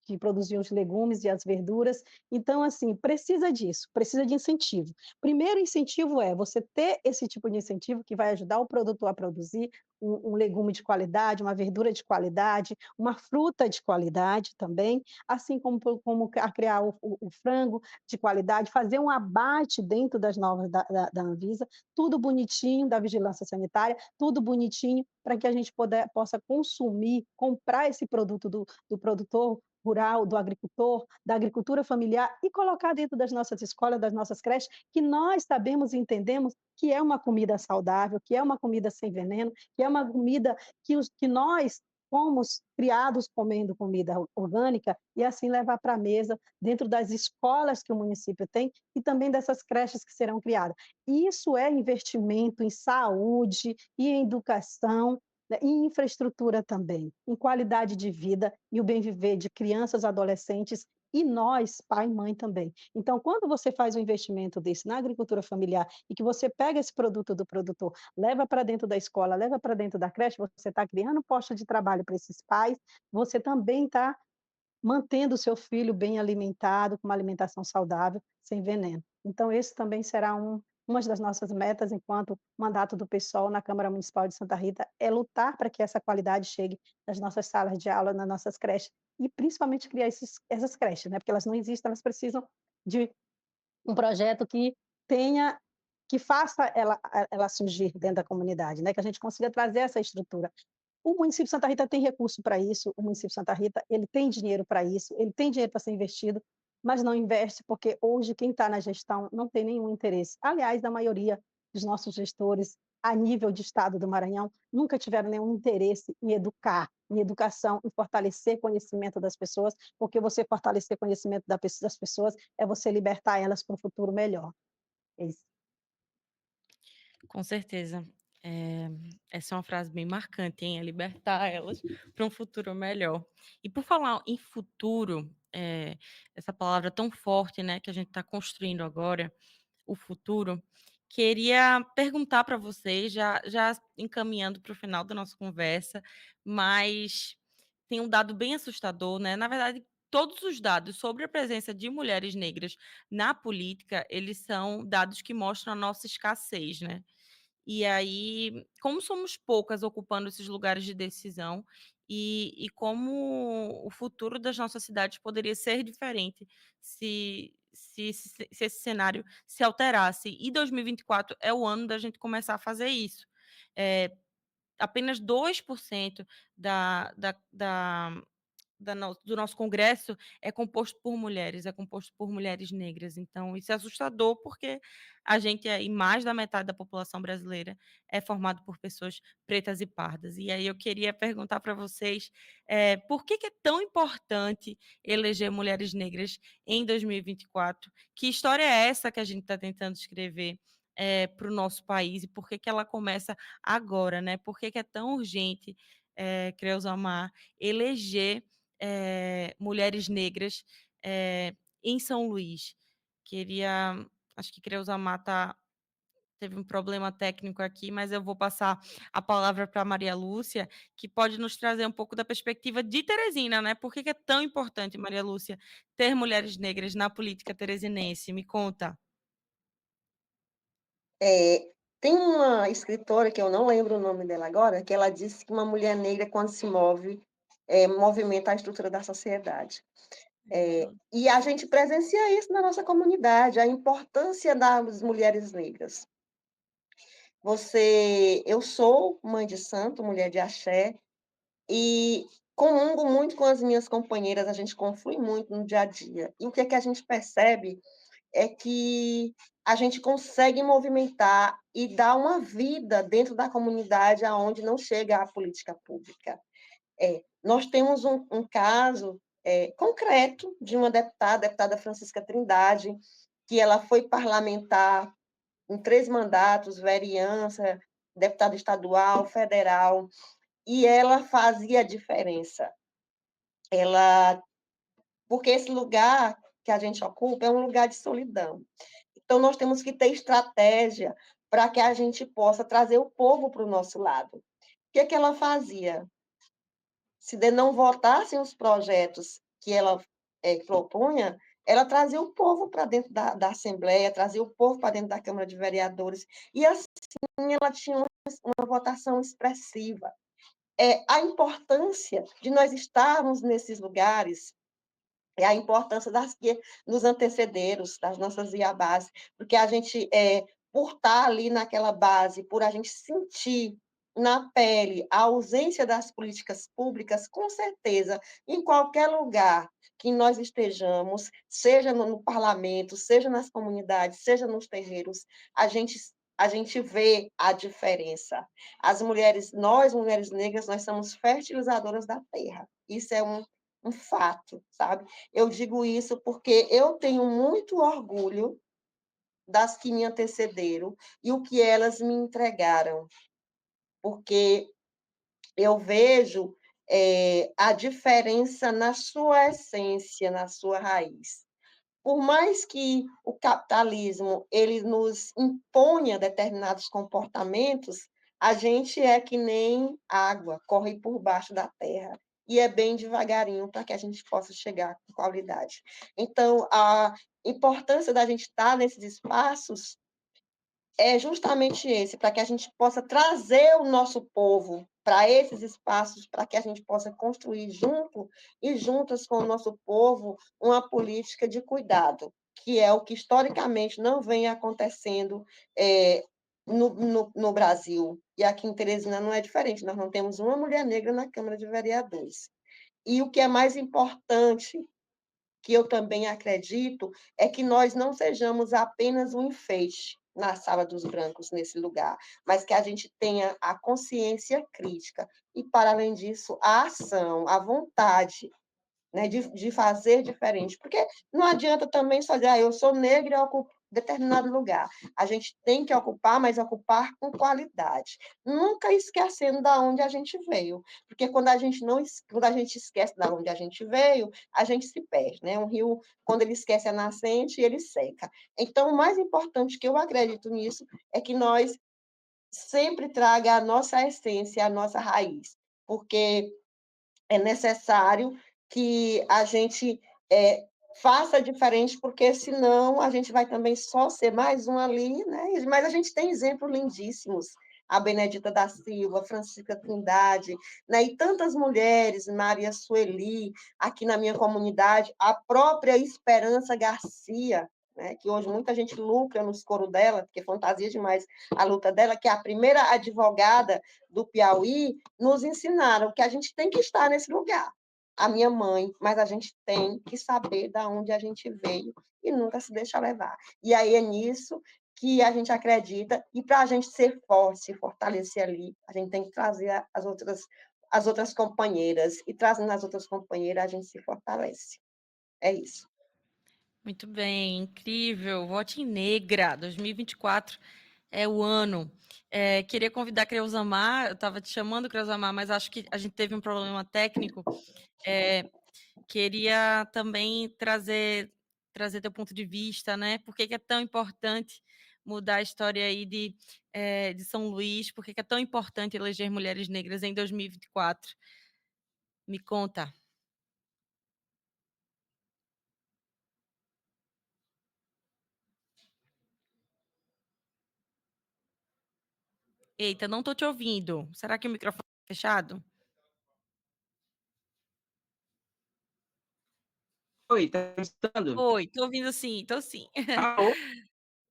que produziam os legumes e as verduras. Então, assim, precisa disso, precisa de incentivo. Primeiro incentivo é você ter esse tipo de incentivo que vai ajudar o produtor a produzir um legume de qualidade, uma verdura de qualidade, uma fruta de qualidade também, assim como a criar o frango de qualidade, fazer um abate dentro das normas da Anvisa, tudo bonitinho, da vigilância sanitária, tudo bonitinho, para que a gente possa consumir, comprar esse produto do produtor rural, do agricultor, da agricultura familiar e colocar dentro das nossas escolas, das nossas creches, que nós sabemos e entendemos que é uma comida saudável, que é uma comida sem veneno, que é uma comida que nós fomos criados comendo comida orgânica e assim levar para a mesa dentro das escolas que o município tem e também dessas creches que serão criadas. Isso é investimento em saúde e em educação, né, e infraestrutura também, em qualidade de vida e o bem viver de crianças, adolescentes e nós, pai e mãe também. Então, quando você faz um investimento desse na agricultura familiar e que você pega esse produto do produtor, leva para dentro da escola, leva para dentro da creche, você está criando posto de trabalho para esses pais, você também está mantendo o seu filho bem alimentado, com uma alimentação saudável, sem veneno. Então esse também será uma das nossas metas enquanto mandato do PSOL na Câmara Municipal de Santa Rita, é lutar para que essa qualidade chegue nas nossas salas de aula, nas nossas creches, e principalmente criar essas creches, né, porque elas não existem, elas precisam de um projeto que faça ela surgir dentro da comunidade, né, que a gente consiga trazer essa estrutura. O município de Santa Rita tem recurso para isso, o município de Santa Rita, ele tem dinheiro para isso, ele tem dinheiro para ser investido, mas não investe porque hoje quem está na gestão não tem nenhum interesse. Aliás, a maioria dos nossos gestores, a nível de estado do Maranhão, nunca tiveram nenhum interesse em educar, em educação, em fortalecer conhecimento das pessoas, porque você fortalecer conhecimento das pessoas é você libertar elas para um futuro melhor. É isso. Com certeza. Essa é uma frase bem marcante, hein? É libertar elas para um futuro melhor. E por falar em futuro, essa palavra tão forte, né, que a gente está construindo agora, o futuro, queria perguntar para vocês, já encaminhando para o final da nossa conversa, mas tem um dado bem assustador, né? Na verdade, todos os dados sobre a presença de mulheres negras na política, eles são dados que mostram a nossa escassez, né? E aí, como somos poucas ocupando esses lugares de decisão e como o futuro das nossas cidades poderia ser diferente se esse cenário se alterasse. E 2024 é o ano da gente começar a fazer isso. Apenas 2% da do nosso congresso é composto por mulheres, é composto por mulheres negras. Então, isso é assustador, porque a gente e mais da metade da população brasileira é formado por pessoas pretas e pardas. E aí eu queria perguntar para vocês, por que é tão importante eleger mulheres negras em 2024? Que história é essa que a gente está tentando escrever para o nosso país, e por que ela começa agora, né? Por que é tão urgente, Creuza Mar, eleger mulheres negras em São Luís? Acho que Creuza Mar teve um problema técnico aqui, mas eu vou passar a palavra para Maria Lúcia, que pode nos trazer um pouco da perspectiva de Teresina, né? Por que é tão importante, Maria Lúcia, ter mulheres negras na política teresinense? Me conta. Tem uma escritora, que eu não lembro o nome dela agora, que ela disse que uma mulher negra, quando se move, movimenta a estrutura da sociedade. E a gente presencia isso na nossa comunidade, a importância das mulheres negras. Eu sou mãe de santo, mulher de axé, e comungo muito com as minhas companheiras, a gente conflui muito no dia a dia. E o que é que a gente percebe é que a gente consegue movimentar e dar uma vida dentro da comunidade aonde não chega a política pública. Nós temos um caso concreto de uma deputada, a deputada Francisca Trindade, que ela foi parlamentar em 3 mandatos, vereança, deputada estadual, federal, e ela fazia a diferença. Porque esse lugar que a gente ocupa é um lugar de solidão. Então, nós temos que ter estratégia para que a gente possa trazer o povo para o nosso lado. O que é que ela fazia? Se não votassem os projetos que ela propunha, ela trazia o povo para dentro da Assembleia, trazia o povo para dentro da Câmara de Vereadores, e assim ela tinha uma votação expressiva. A importância de nós estarmos nesses lugares, a importância das que nos antecederam, das nossas iabás, porque a gente, por estar ali naquela base, por a gente sentir na pele a ausência das políticas públicas, com certeza, em qualquer lugar que nós estejamos, seja no parlamento, seja nas comunidades, seja nos terreiros, a gente vê a diferença. Nós, mulheres negras, nós somos fertilizadoras da terra. Isso é um fato, sabe? Eu digo isso porque eu tenho muito orgulho das que me antecederam e o que elas me entregaram, porque eu vejo a diferença na sua essência, na sua raiz. Por mais que o capitalismo ele nos imponha determinados comportamentos, a gente é que nem água, corre por baixo da terra. E é bem devagarinho para que a gente possa chegar com qualidade. Então, a importância da gente estar nesses espaços é justamente esse, para que a gente possa trazer o nosso povo para esses espaços, para que a gente possa construir junto e juntas com o nosso povo uma política de cuidado, que é o que historicamente não vem acontecendo no Brasil. E aqui em Teresina não é diferente, nós não temos uma mulher negra na Câmara de Vereadores. E o que é mais importante, que eu também acredito, é que nós não sejamos apenas um enfeite na sala dos brancos, nesse lugar, mas que a gente tenha a consciência crítica e, para além disso, a ação, a vontade, né, de fazer diferente. Porque não adianta também só dizer, eu sou negra e ocupo determinado lugar. A gente tem que ocupar, mas ocupar com qualidade. Nunca esquecendo da onde a gente veio. Porque quando a gente esquece da onde a gente veio, a gente se perde, né? Um rio, quando ele esquece a nascente, ele seca. Então, o mais importante que eu acredito nisso é que nós sempre traga a nossa essência, a nossa raiz. Porque é necessário que a gente faça diferente, porque senão a gente vai também só ser mais um ali, né? Mas a gente tem exemplos lindíssimos, a Benedita da Silva, Francisca Trindade, né? E tantas mulheres, Maria Sueli, aqui na minha comunidade, a própria Esperança Garcia, né, que hoje muita gente lucra nos coros dela, porque fantasia demais a luta dela, que é a primeira advogada do Piauí, nos ensinaram que a gente tem que estar nesse lugar. a minha mãe, mas a gente tem que saber da onde a gente veio e nunca se deixar levar. E aí é nisso que a gente acredita, e para a gente ser forte, se fortalecer ali, a gente tem que trazer as outras companheiras, e trazendo as outras companheiras, a gente se fortalece. É isso. Muito bem, incrível. Vote em Negra, 2024 é o ano. Queria convidar a Creusamar, eu estava te chamando, Creusamar, mas acho que a gente teve um problema técnico. Queria também trazer teu ponto de vista, né? Por que é tão importante mudar a história aí de São Luís? Por que é tão importante eleger mulheres negras em 2024? Me conta. Eita, não estou te ouvindo. Será que o microfone está fechado? Oi, tá me escutando? Oi, tô ouvindo sim, tô sim. Alô?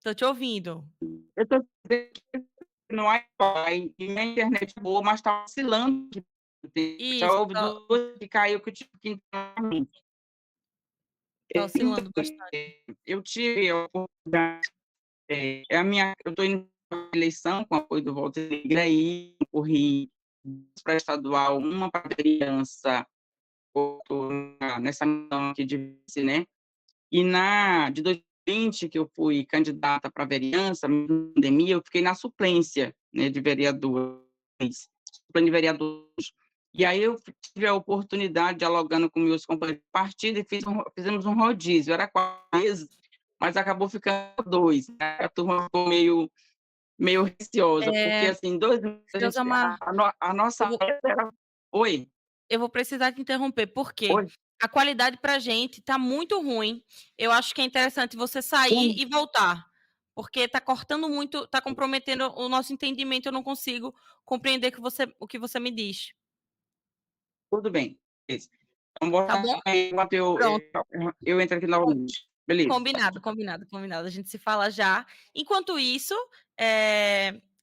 Tô te ouvindo. Eu tô dizendo que no Wi-Fi e minha internet é boa, mas tá oscilando aqui. Já Isso, houve tá, 2 que caiu que eu tive que entrar novamente. tá Então, oscilando bastante. eu tive a oportunidade, eu estou indo para a eleição com apoio do Volta Negra e concorri para estadual, uma para vereança, outra nessa missão aqui de vice, né? E de 2020, que eu fui candidata para vereança, na pandemia, eu fiquei na suplência, né, de vereadores, suplente de vereadores. E aí eu tive a oportunidade, dialogando com meus companheiros de partido, e fizemos um rodízio. Era 4 meses, mas acabou ficando 2. Né? A turma ficou meio receosa, porque, É, assim, 2 meses, Creusamar, a eu nossa vou, meta era... Oi, eu vou precisar te interromper, por quê? oi. A qualidade pra gente tá muito ruim. Eu acho que é interessante você sair e voltar, porque tá cortando muito, tá comprometendo o nosso entendimento, eu não consigo compreender o que você me diz. Tudo bem. Beleza. Então, boa Tá bom? tarde, enquanto Pronto. eu entro aqui novamente. Beleza. Combinado, combinado, combinado. A gente se fala já. Enquanto isso,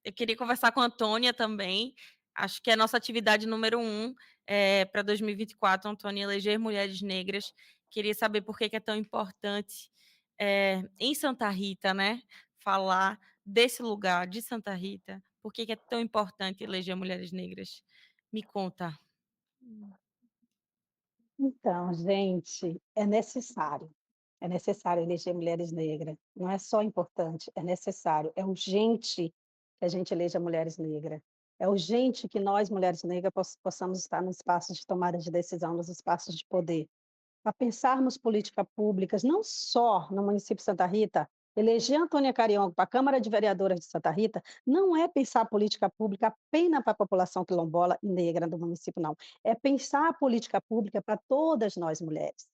eu queria conversar com a Antônia também. Acho que é a nossa atividade número 1 para 2024, Antônia, eleger mulheres negras. Queria saber por que é tão importante em Santa Rita, né? Falar desse lugar de Santa Rita. Por que é tão importante eleger mulheres negras? Me conta. Então, gente, é necessário. É necessário eleger mulheres negras. Não é só importante, é necessário. É urgente que a gente eleja mulheres negras. É urgente que nós, mulheres negras, possamos estar nos espaços de tomada de decisão, nos espaços de poder. Para pensarmos políticas públicas, não só no município de Santa Rita, eleger Antônia Cariongo para a Câmara de Vereadoras de Santa Rita não é pensar política pública apenas para a população quilombola e negra do município, não. É pensar a política pública para todas nós mulheres.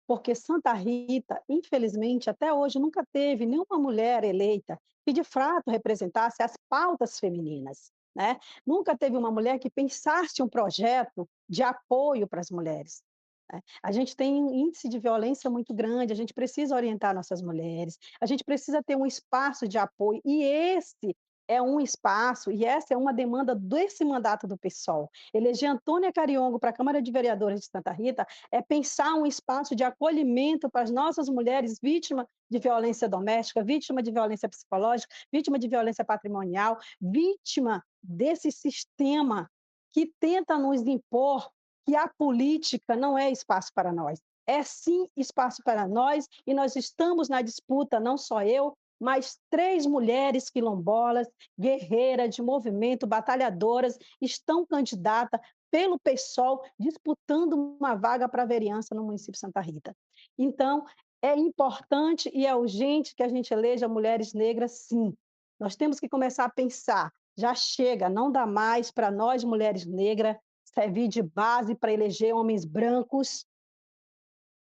Porque Santa Rita, infelizmente, até hoje nunca teve nenhuma mulher eleita que de fato representasse as pautas femininas, né? Nunca teve uma mulher que pensasse um projeto de apoio para as mulheres. Né? A gente tem um índice de violência muito grande, a gente precisa orientar nossas mulheres, a gente precisa ter um espaço de apoio, e esse é um espaço, e essa é uma demanda desse mandato do PSOL. Eleger Antônia Cariongo para a Câmara de Vereadores de Santa Rita é pensar um espaço de acolhimento para as nossas mulheres vítimas de violência doméstica, vítima de violência psicológica, vítima de violência patrimonial, vítima desse sistema que tenta nos impor que a política não é espaço para nós. É sim espaço para nós, e nós estamos na disputa, não só eu, mas 3 mulheres quilombolas, guerreiras de movimento, batalhadoras, estão candidatas pelo PSOL, disputando uma vaga para a vereança no município de Santa Rita. Então, é importante e é urgente que a gente eleja mulheres negras, sim. Nós temos que começar a pensar, já chega, não dá mais para nós, mulheres negras, servir de base para eleger homens brancos,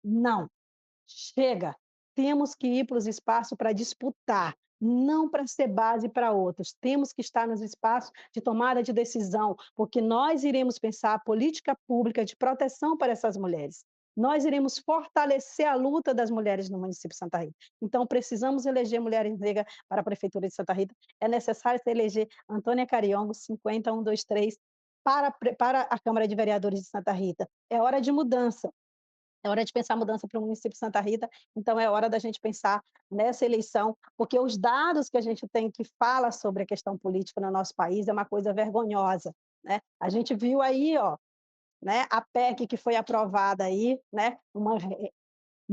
não. Chega, temos que ir para os espaços para disputar, não para ser base para outros. Temos que estar nos espaços de tomada de decisão, porque nós iremos pensar a política pública de proteção para essas mulheres. Nós iremos fortalecer a luta das mulheres no município de Santa Rita. Então, precisamos eleger mulheres negras para a Prefeitura de Santa Rita. É necessário se eleger Antônia Cariongo, 50123 para a Câmara de Vereadores de Santa Rita. É hora de mudança. É hora de pensar mudança para o município de Santa Rita, então é hora da gente pensar nessa eleição, porque os dados que a gente tem que fala sobre a questão política no nosso país é uma coisa vergonhosa, né? A gente viu aí, ó, né, a PEC que foi aprovada aí, né, uma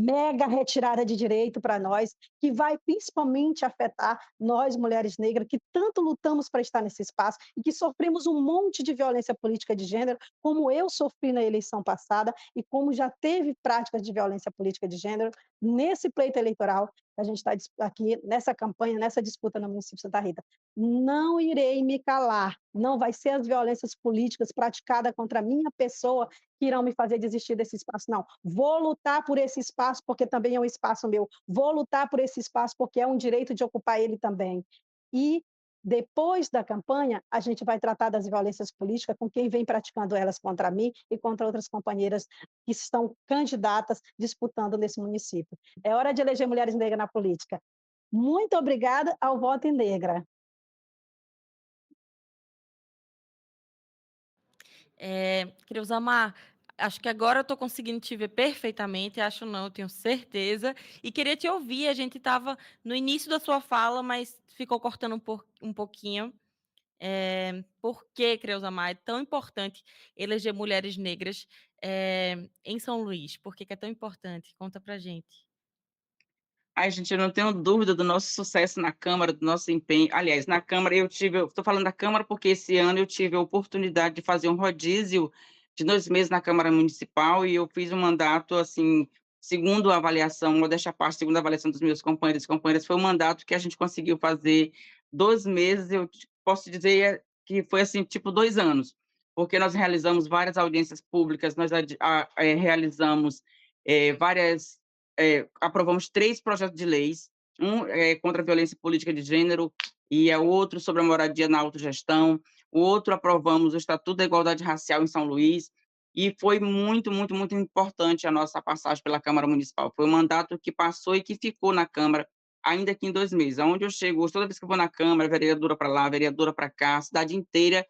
mega retirada de direito para nós, que vai principalmente afetar nós, mulheres negras, que tanto lutamos para estar nesse espaço e que sofremos um monte de violência política de gênero, como eu sofri na eleição passada e como já teve práticas de violência política de gênero nesse pleito eleitoral que a gente está aqui nessa campanha, nessa disputa no município de Santa Rita. Não irei me calar, não vai ser as violências políticas praticadas contra a minha pessoa que irão me fazer desistir desse espaço, não. Vou lutar por esse espaço, porque também é um espaço meu. Vou lutar por esse espaço, porque é um direito de ocupar ele também. E, depois da campanha, a gente vai tratar das violências políticas com quem vem praticando elas contra mim e contra outras companheiras que estão candidatas disputando nesse município. É hora de eleger mulheres negras na política. Muito obrigada ao voto em negra. Creusamar, acho que agora eu estou conseguindo te ver perfeitamente, acho não, eu tenho certeza. E queria te ouvir, a gente estava no início da sua fala, mas ficou cortando um pouquinho. Por que, Creusamar, é tão importante eleger mulheres negras em São Luís? Por que é tão importante? Conta pra gente. Ai, gente, eu não tenho dúvida do nosso sucesso na Câmara, do nosso empenho. Aliás, na Câmara eu estou falando da Câmara porque esse ano eu tive a oportunidade de fazer um rodízio de 2 meses na Câmara Municipal e eu fiz um mandato, assim, segundo a avaliação, modéstia à parte, segundo a avaliação dos meus companheiros e companheiras, foi um mandato que a gente conseguiu fazer 2 meses, posso dizer que foi, assim, tipo 2 anos, porque nós realizamos várias audiências públicas, nós realizamos várias aprovamos 3 projetos de leis, um contra a violência política de gênero e o outro sobre a moradia na autogestão, o outro aprovamos o Estatuto da Igualdade Racial em São Luís, e foi muito, muito, muito importante a nossa passagem pela Câmara Municipal. Foi um mandato que passou e que ficou na Câmara, ainda que em 2 meses. Aonde eu chego, toda vez que eu vou na Câmara, vereadora para lá, vereadora para cá, a cidade inteira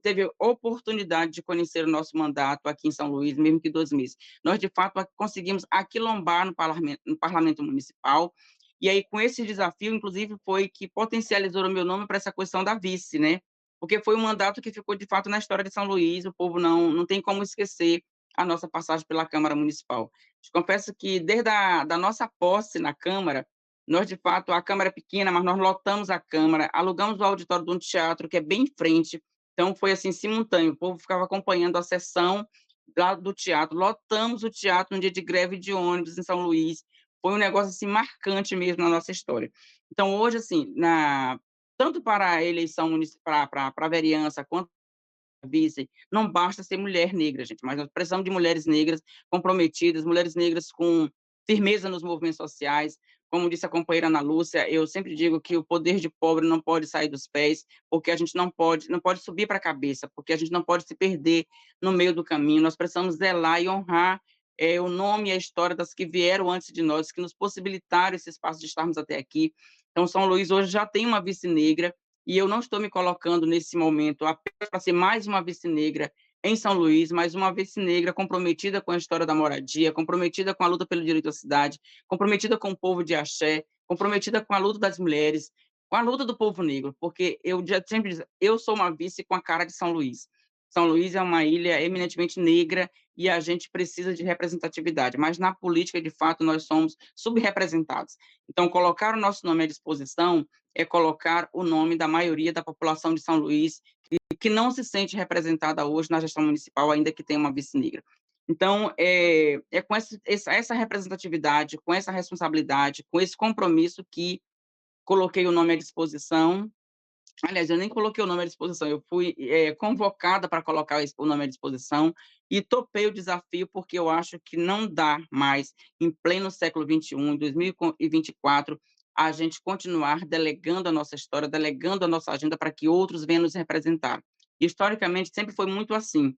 teve oportunidade de conhecer o nosso mandato aqui em São Luís, mesmo que 2 meses. Nós, de fato, conseguimos aquilombar no parlamento municipal, e aí, com esse desafio, inclusive, foi que potencializou o meu nome para essa questão da vice, né? Porque foi um mandato que ficou, de fato, na história de São Luís, o povo não tem como esquecer a nossa passagem pela Câmara Municipal. Te confesso que, desde da nossa posse na Câmara, nós, de fato, a Câmara é pequena, mas nós lotamos a Câmara, alugamos o auditório de um teatro que é bem em frente, então foi assim, simultâneo, o povo ficava acompanhando a sessão lá do teatro, lotamos o teatro no dia de greve de ônibus em São Luís, foi um negócio assim marcante mesmo na nossa história. Então hoje, assim, tanto para a eleição para a vereança quanto vice, não basta ser mulher negra, gente, mas nós precisamos de mulheres negras comprometidas, mulheres negras com firmeza nos movimentos sociais. Como disse a companheira Ana Lúcia, eu sempre digo que o poder de pobre não pode sair dos pés, porque a gente não pode subir para a cabeça, porque a gente não pode se perder no meio do caminho. Nós precisamos zelar e honrar o nome e a história das que vieram antes de nós, que nos possibilitaram esse espaço de estarmos até aqui. Então, São Luís hoje já tem uma vice negra, e eu não estou me colocando nesse momento apenas para ser mais uma vice negra em São Luís, mas uma vice negra comprometida com a história da moradia, comprometida com a luta pelo direito à cidade, comprometida com o povo de Axé, comprometida com a luta das mulheres, com a luta do povo negro, porque eu já sempre digo, eu sou uma vice com a cara de São Luís. São Luís é uma ilha eminentemente negra e a gente precisa de representatividade, mas na política, de fato, nós somos subrepresentados. Então, colocar o nosso nome à disposição é colocar o nome da maioria da população de São Luís, que não se sente representada hoje na gestão municipal, ainda que tenha uma vice negra. Então, é com essa representatividade, com essa responsabilidade, com esse compromisso que coloquei o nome à disposição. Aliás, eu nem coloquei o nome à disposição, eu fui convocada para colocar o nome à disposição e topei o desafio, porque eu acho que não dá mais, em pleno século XXI, em 2024, a gente continuar delegando a nossa história, delegando a nossa agenda para que outros venham nos representar. Historicamente, sempre foi muito assim,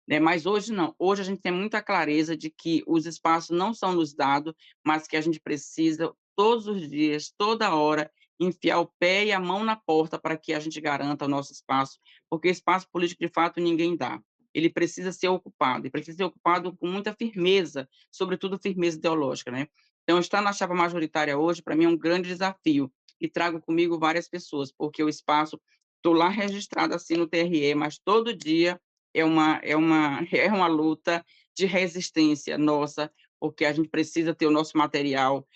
né? Mas hoje não. Hoje a gente tem muita clareza de que os espaços não são nos dados, mas que a gente precisa, todos os dias, toda hora, enfiar o pé e a mão na porta para que a gente garanta o nosso espaço, porque espaço político, de fato, ninguém dá. Ele precisa ser ocupado, e precisa ser ocupado com muita firmeza, sobretudo firmeza ideológica, né? Então, estar na chapa majoritária hoje, para mim, é um grande desafio, e trago comigo várias pessoas, porque o espaço, estou lá registrada assim no TRE, mas todo dia é uma luta de resistência nossa, porque a gente precisa ter o nosso material,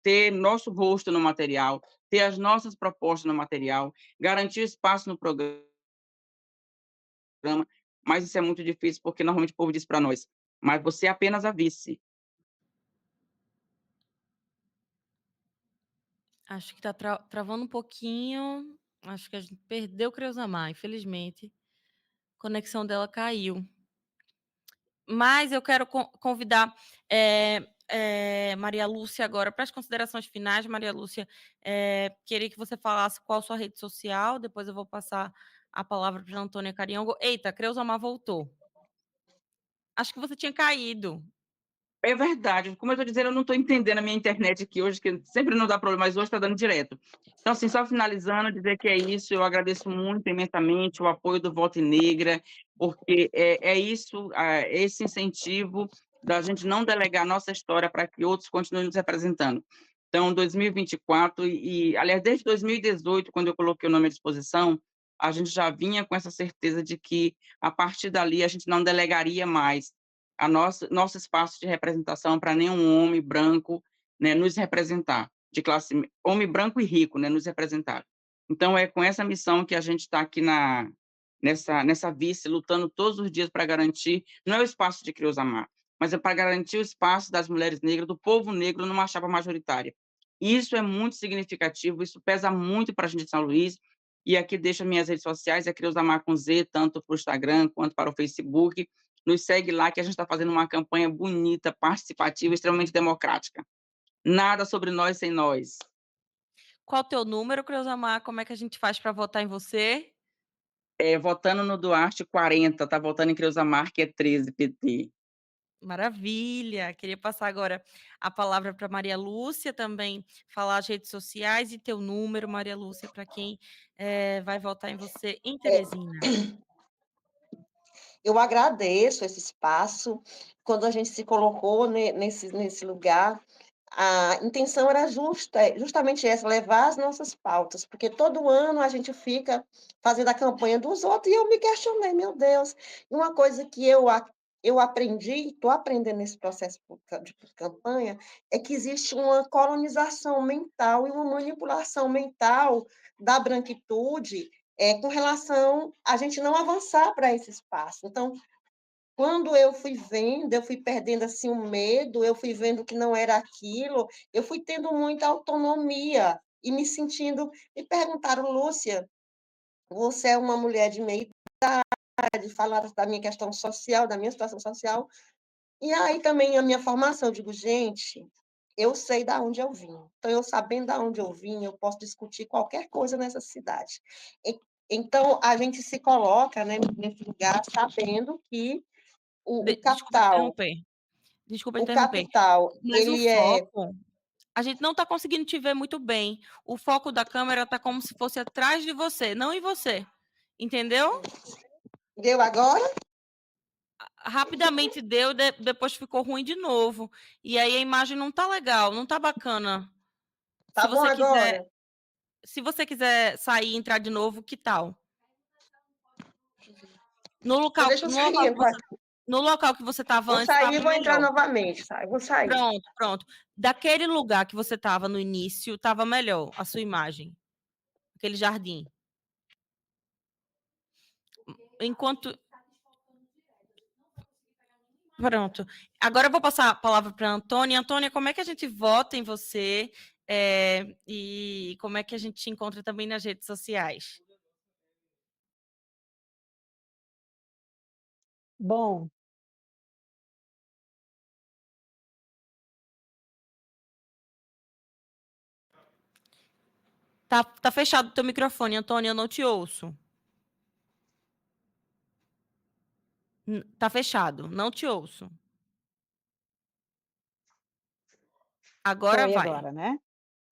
ter nosso rosto no material, ter as nossas propostas no material, garantir espaço no programa, mas isso é muito difícil, porque normalmente o povo diz para nós: "Mas você é apenas a vice". Acho que tá travando um pouquinho. Acho que a gente perdeu Creusamar, infelizmente. A conexão dela caiu. Mas eu quero convidar Maria Lúcia agora para as considerações finais. Maria Lúcia, queria que você falasse qual a sua rede social, depois eu vou passar a palavra para a Antônia Cariongo. Eita, Creusamar voltou. Acho que você tinha caído. É verdade, como eu estou dizendo, eu não estou entendendo a minha internet aqui hoje, que sempre não dá problema, mas hoje está dando direto. Então, assim, só finalizando, dizer que é isso, eu agradeço muito imensamente o apoio do Voto Negra, porque é isso, esse incentivo da gente não delegar a nossa história para que outros continuem nos representando. Então, 2024, aliás, desde 2018, quando eu coloquei o nome à disposição, a gente já vinha com essa certeza de que, a partir dali, a gente não delegaria mais nosso espaço de representação para nenhum homem branco, né, nos representar, de classe homem branco e rico, né, nos representar. Então é com essa missão que a gente está aqui nessa vice, lutando todos os dias para garantir, não é o espaço de Creusamar, mas é para garantir o espaço das mulheres negras, do povo negro, numa chapa majoritária. Isso é muito significativo, isso pesa muito para a gente de São Luís, e aqui deixo minhas redes sociais, é Creusamar com Z, tanto para o Instagram quanto para o Facebook. Nos segue lá, que a gente está fazendo uma campanha bonita, participativa, extremamente democrática. Nada sobre nós sem nós. Qual o teu número, Creusamar? Como é que a gente faz para votar em você? Votando no Duarte 40, tá votando em Creusamar, que é 13, PT. Maravilha! Queria passar agora a palavra para Maria Lúcia também, falar as redes sociais e teu número, Maria Lúcia, para quem vai votar em você em Teresina. Eu agradeço esse espaço. Quando a gente se colocou nesse lugar, a intenção era justamente essa, levar as nossas pautas, porque todo ano a gente fica fazendo a campanha dos outros, e eu me questionei, meu Deus, uma coisa que eu aprendi, estou aprendendo nesse processo de campanha, é que existe uma colonização mental e uma manipulação mental da branquitude, com relação a gente não avançar para esse espaço. Então, quando eu fui vendo, eu fui perdendo, assim, o medo, eu fui vendo que não era aquilo, eu fui tendo muita autonomia e me sentindo. Me perguntaram: "Lúcia, você é uma mulher de meia idade", falaram da minha questão social, da minha situação social, e aí também a minha formação, eu digo: "Gente, eu sei da onde eu vim, então eu sabendo da onde eu vim, eu posso discutir qualquer coisa nessa cidade". E então a gente se coloca, né, nesse lugar sabendo que o Desculpa capital interromper. Desculpa o interromper. capital, Mas o ele é foco, a gente não está conseguindo te ver muito bem. O foco da câmera está como se fosse atrás de você, não em você. Entendeu? deu agora? Rapidamente deu, depois ficou ruim de novo. E aí a imagem não tá legal, não tá bacana. Se Tá bom você quiser, agora? se você quiser sair e entrar de novo, que tal? No Então local, deixa eu sair, no local que você estava vou antes sair e estava vou entrar melhor. novamente, tá, eu vou sair. Pronto, pronto. Daquele lugar que você estava no início, estava melhor a sua imagem. Aquele jardim. Enquanto Pronto. Agora eu vou passar a palavra para a Antônia. Antônia, como é que a gente vota em você? E como é que a gente te encontra também nas redes sociais? Bom, Tá fechado o teu microfone, Antônia, eu não te ouço. Tá fechado, não te ouço. Agora foi vai. agora, né?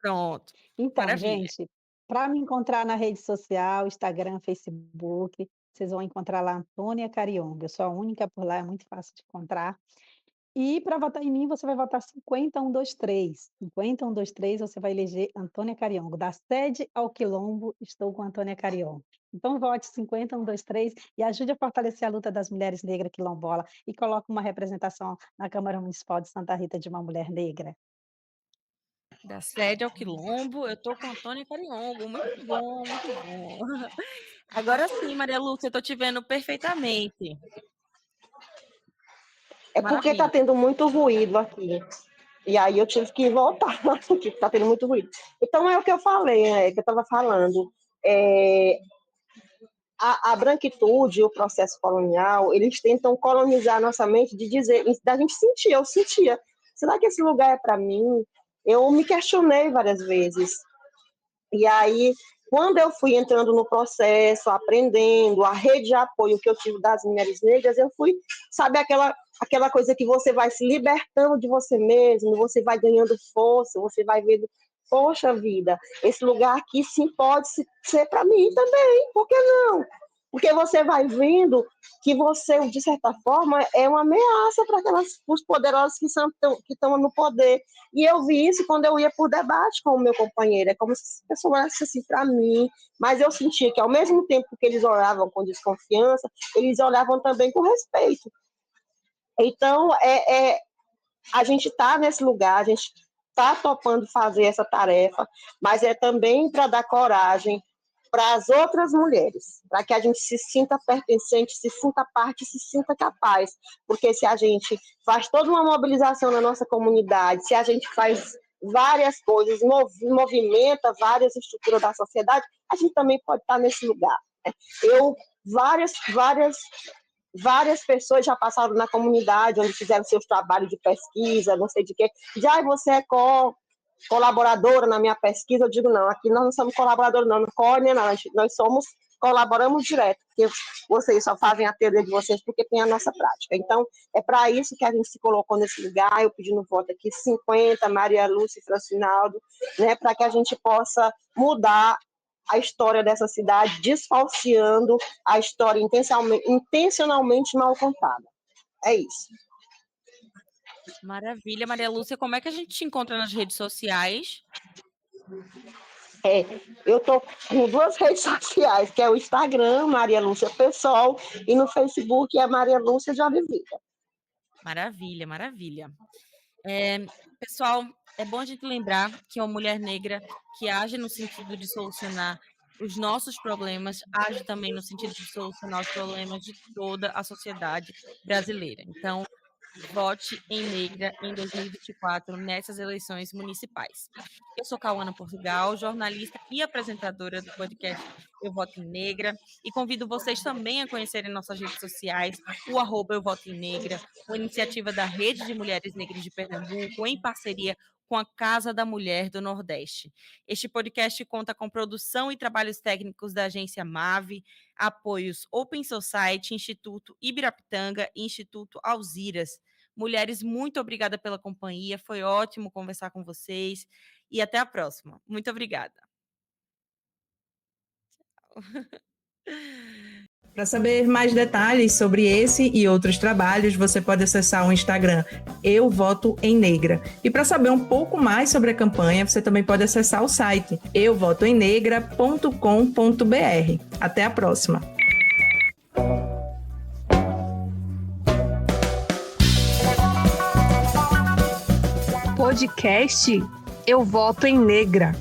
Pronto, Então, maravilha. gente, para me encontrar na rede social, Instagram, Facebook, vocês vão encontrar lá Antônia Carionga. Eu sou a única por lá, é muito fácil de encontrar. E para votar em mim, você vai votar 50123. 50123, você vai eleger Antônia Cariongo. Da sede ao quilombo, estou com Antônia Cariongo. Então, vote 50123 e ajude a fortalecer a luta das mulheres negras quilombola e coloque uma representação na Câmara Municipal de Santa Rita de uma mulher negra. Da sede ao quilombo, eu tô com Antônia Cariongo. Muito bom, muito bom. Agora sim, Maria Lúcia, eu tô te vendo perfeitamente. É porque está Maravilha. tendo muito ruído aqui. E aí eu tive que voltar, porque está tendo muito ruído. Então é o que eu falei, que eu estava falando. É, a branquitude, o processo colonial, eles tentam colonizar nossa mente de dizer, da gente sentir, eu sentia. Será que esse lugar é para mim? Eu me questionei várias vezes. E aí, quando eu fui entrando no processo, aprendendo, a rede de apoio que eu tive das mulheres negras, eu fui, sabe, aquela coisa que você vai se libertando de você mesmo, você vai ganhando força, você vai vendo, poxa vida, esse lugar aqui sim pode ser para mim também, por que não? Porque você vai vendo que você, de certa forma, é uma ameaça para os poderosos que estão no poder. E eu vi isso quando eu ia por debate com o meu companheiro. É como se a pessoa olhasse assim para mim, mas eu sentia que, ao mesmo tempo que eles olhavam com desconfiança, eles olhavam também com respeito. Então, a gente está nesse lugar, a gente está topando fazer essa tarefa, mas é também para dar coragem para as outras mulheres, para que a gente se sinta pertencente, se sinta parte, se sinta capaz. Porque se a gente faz toda uma mobilização na nossa comunidade, se a gente faz várias coisas, movimenta várias estruturas da sociedade, a gente também pode estar nesse lugar. Várias pessoas já passaram na comunidade, onde fizeram seus trabalhos de pesquisa, não sei de quê. Já você é colaboradora na minha pesquisa, eu digo, não, aqui nós não somos colaboradores, não, não, nós colaboramos direto, porque vocês só fazem a teoria de vocês porque tem a nossa prática. Então, é para isso que a gente se colocou nesse lugar, eu pedi no voto aqui 50, Maria Lúcia e Francinaldo, né, para que a gente possa mudar a história dessa cidade, desfalseando a história intencionalmente mal contada. É isso. Maravilha, Maria Lúcia. Como é que a gente te encontra nas redes sociais? Eu estou com 2 redes sociais, que é o Instagram, Maria Lúcia Pessoal, e no Facebook é Maria Lúcia de Oliveira. Maravilha, maravilha. Pessoal, é bom a gente lembrar que uma mulher negra que age no sentido de solucionar os nossos problemas, age também no sentido de solucionar os problemas de toda a sociedade brasileira. Então, vote em negra em 2024 nessas eleições municipais. Eu sou Cauana Portugal, jornalista e apresentadora do podcast Eu Voto em Negra, e convido vocês também a conhecerem nossas redes sociais, o @Eu Voto em Negra, uma iniciativa da Rede de Mulheres Negras de Pernambuco, em parceria com a Casa da Mulher do Nordeste. Este podcast conta com produção e trabalhos técnicos da agência MAVE, apoios Open Society, Instituto Ibirapitanga e Instituto Alziras. Mulheres, muito obrigada pela companhia, foi ótimo conversar com vocês e até a próxima. Muito obrigada. Para saber mais detalhes sobre esse e outros trabalhos, você pode acessar o Instagram Eu Voto em Negra. E para saber um pouco mais sobre a campanha, você também pode acessar o site euvotoemnegra.com.br. Até a próxima! Podcast Eu Voto em Negra.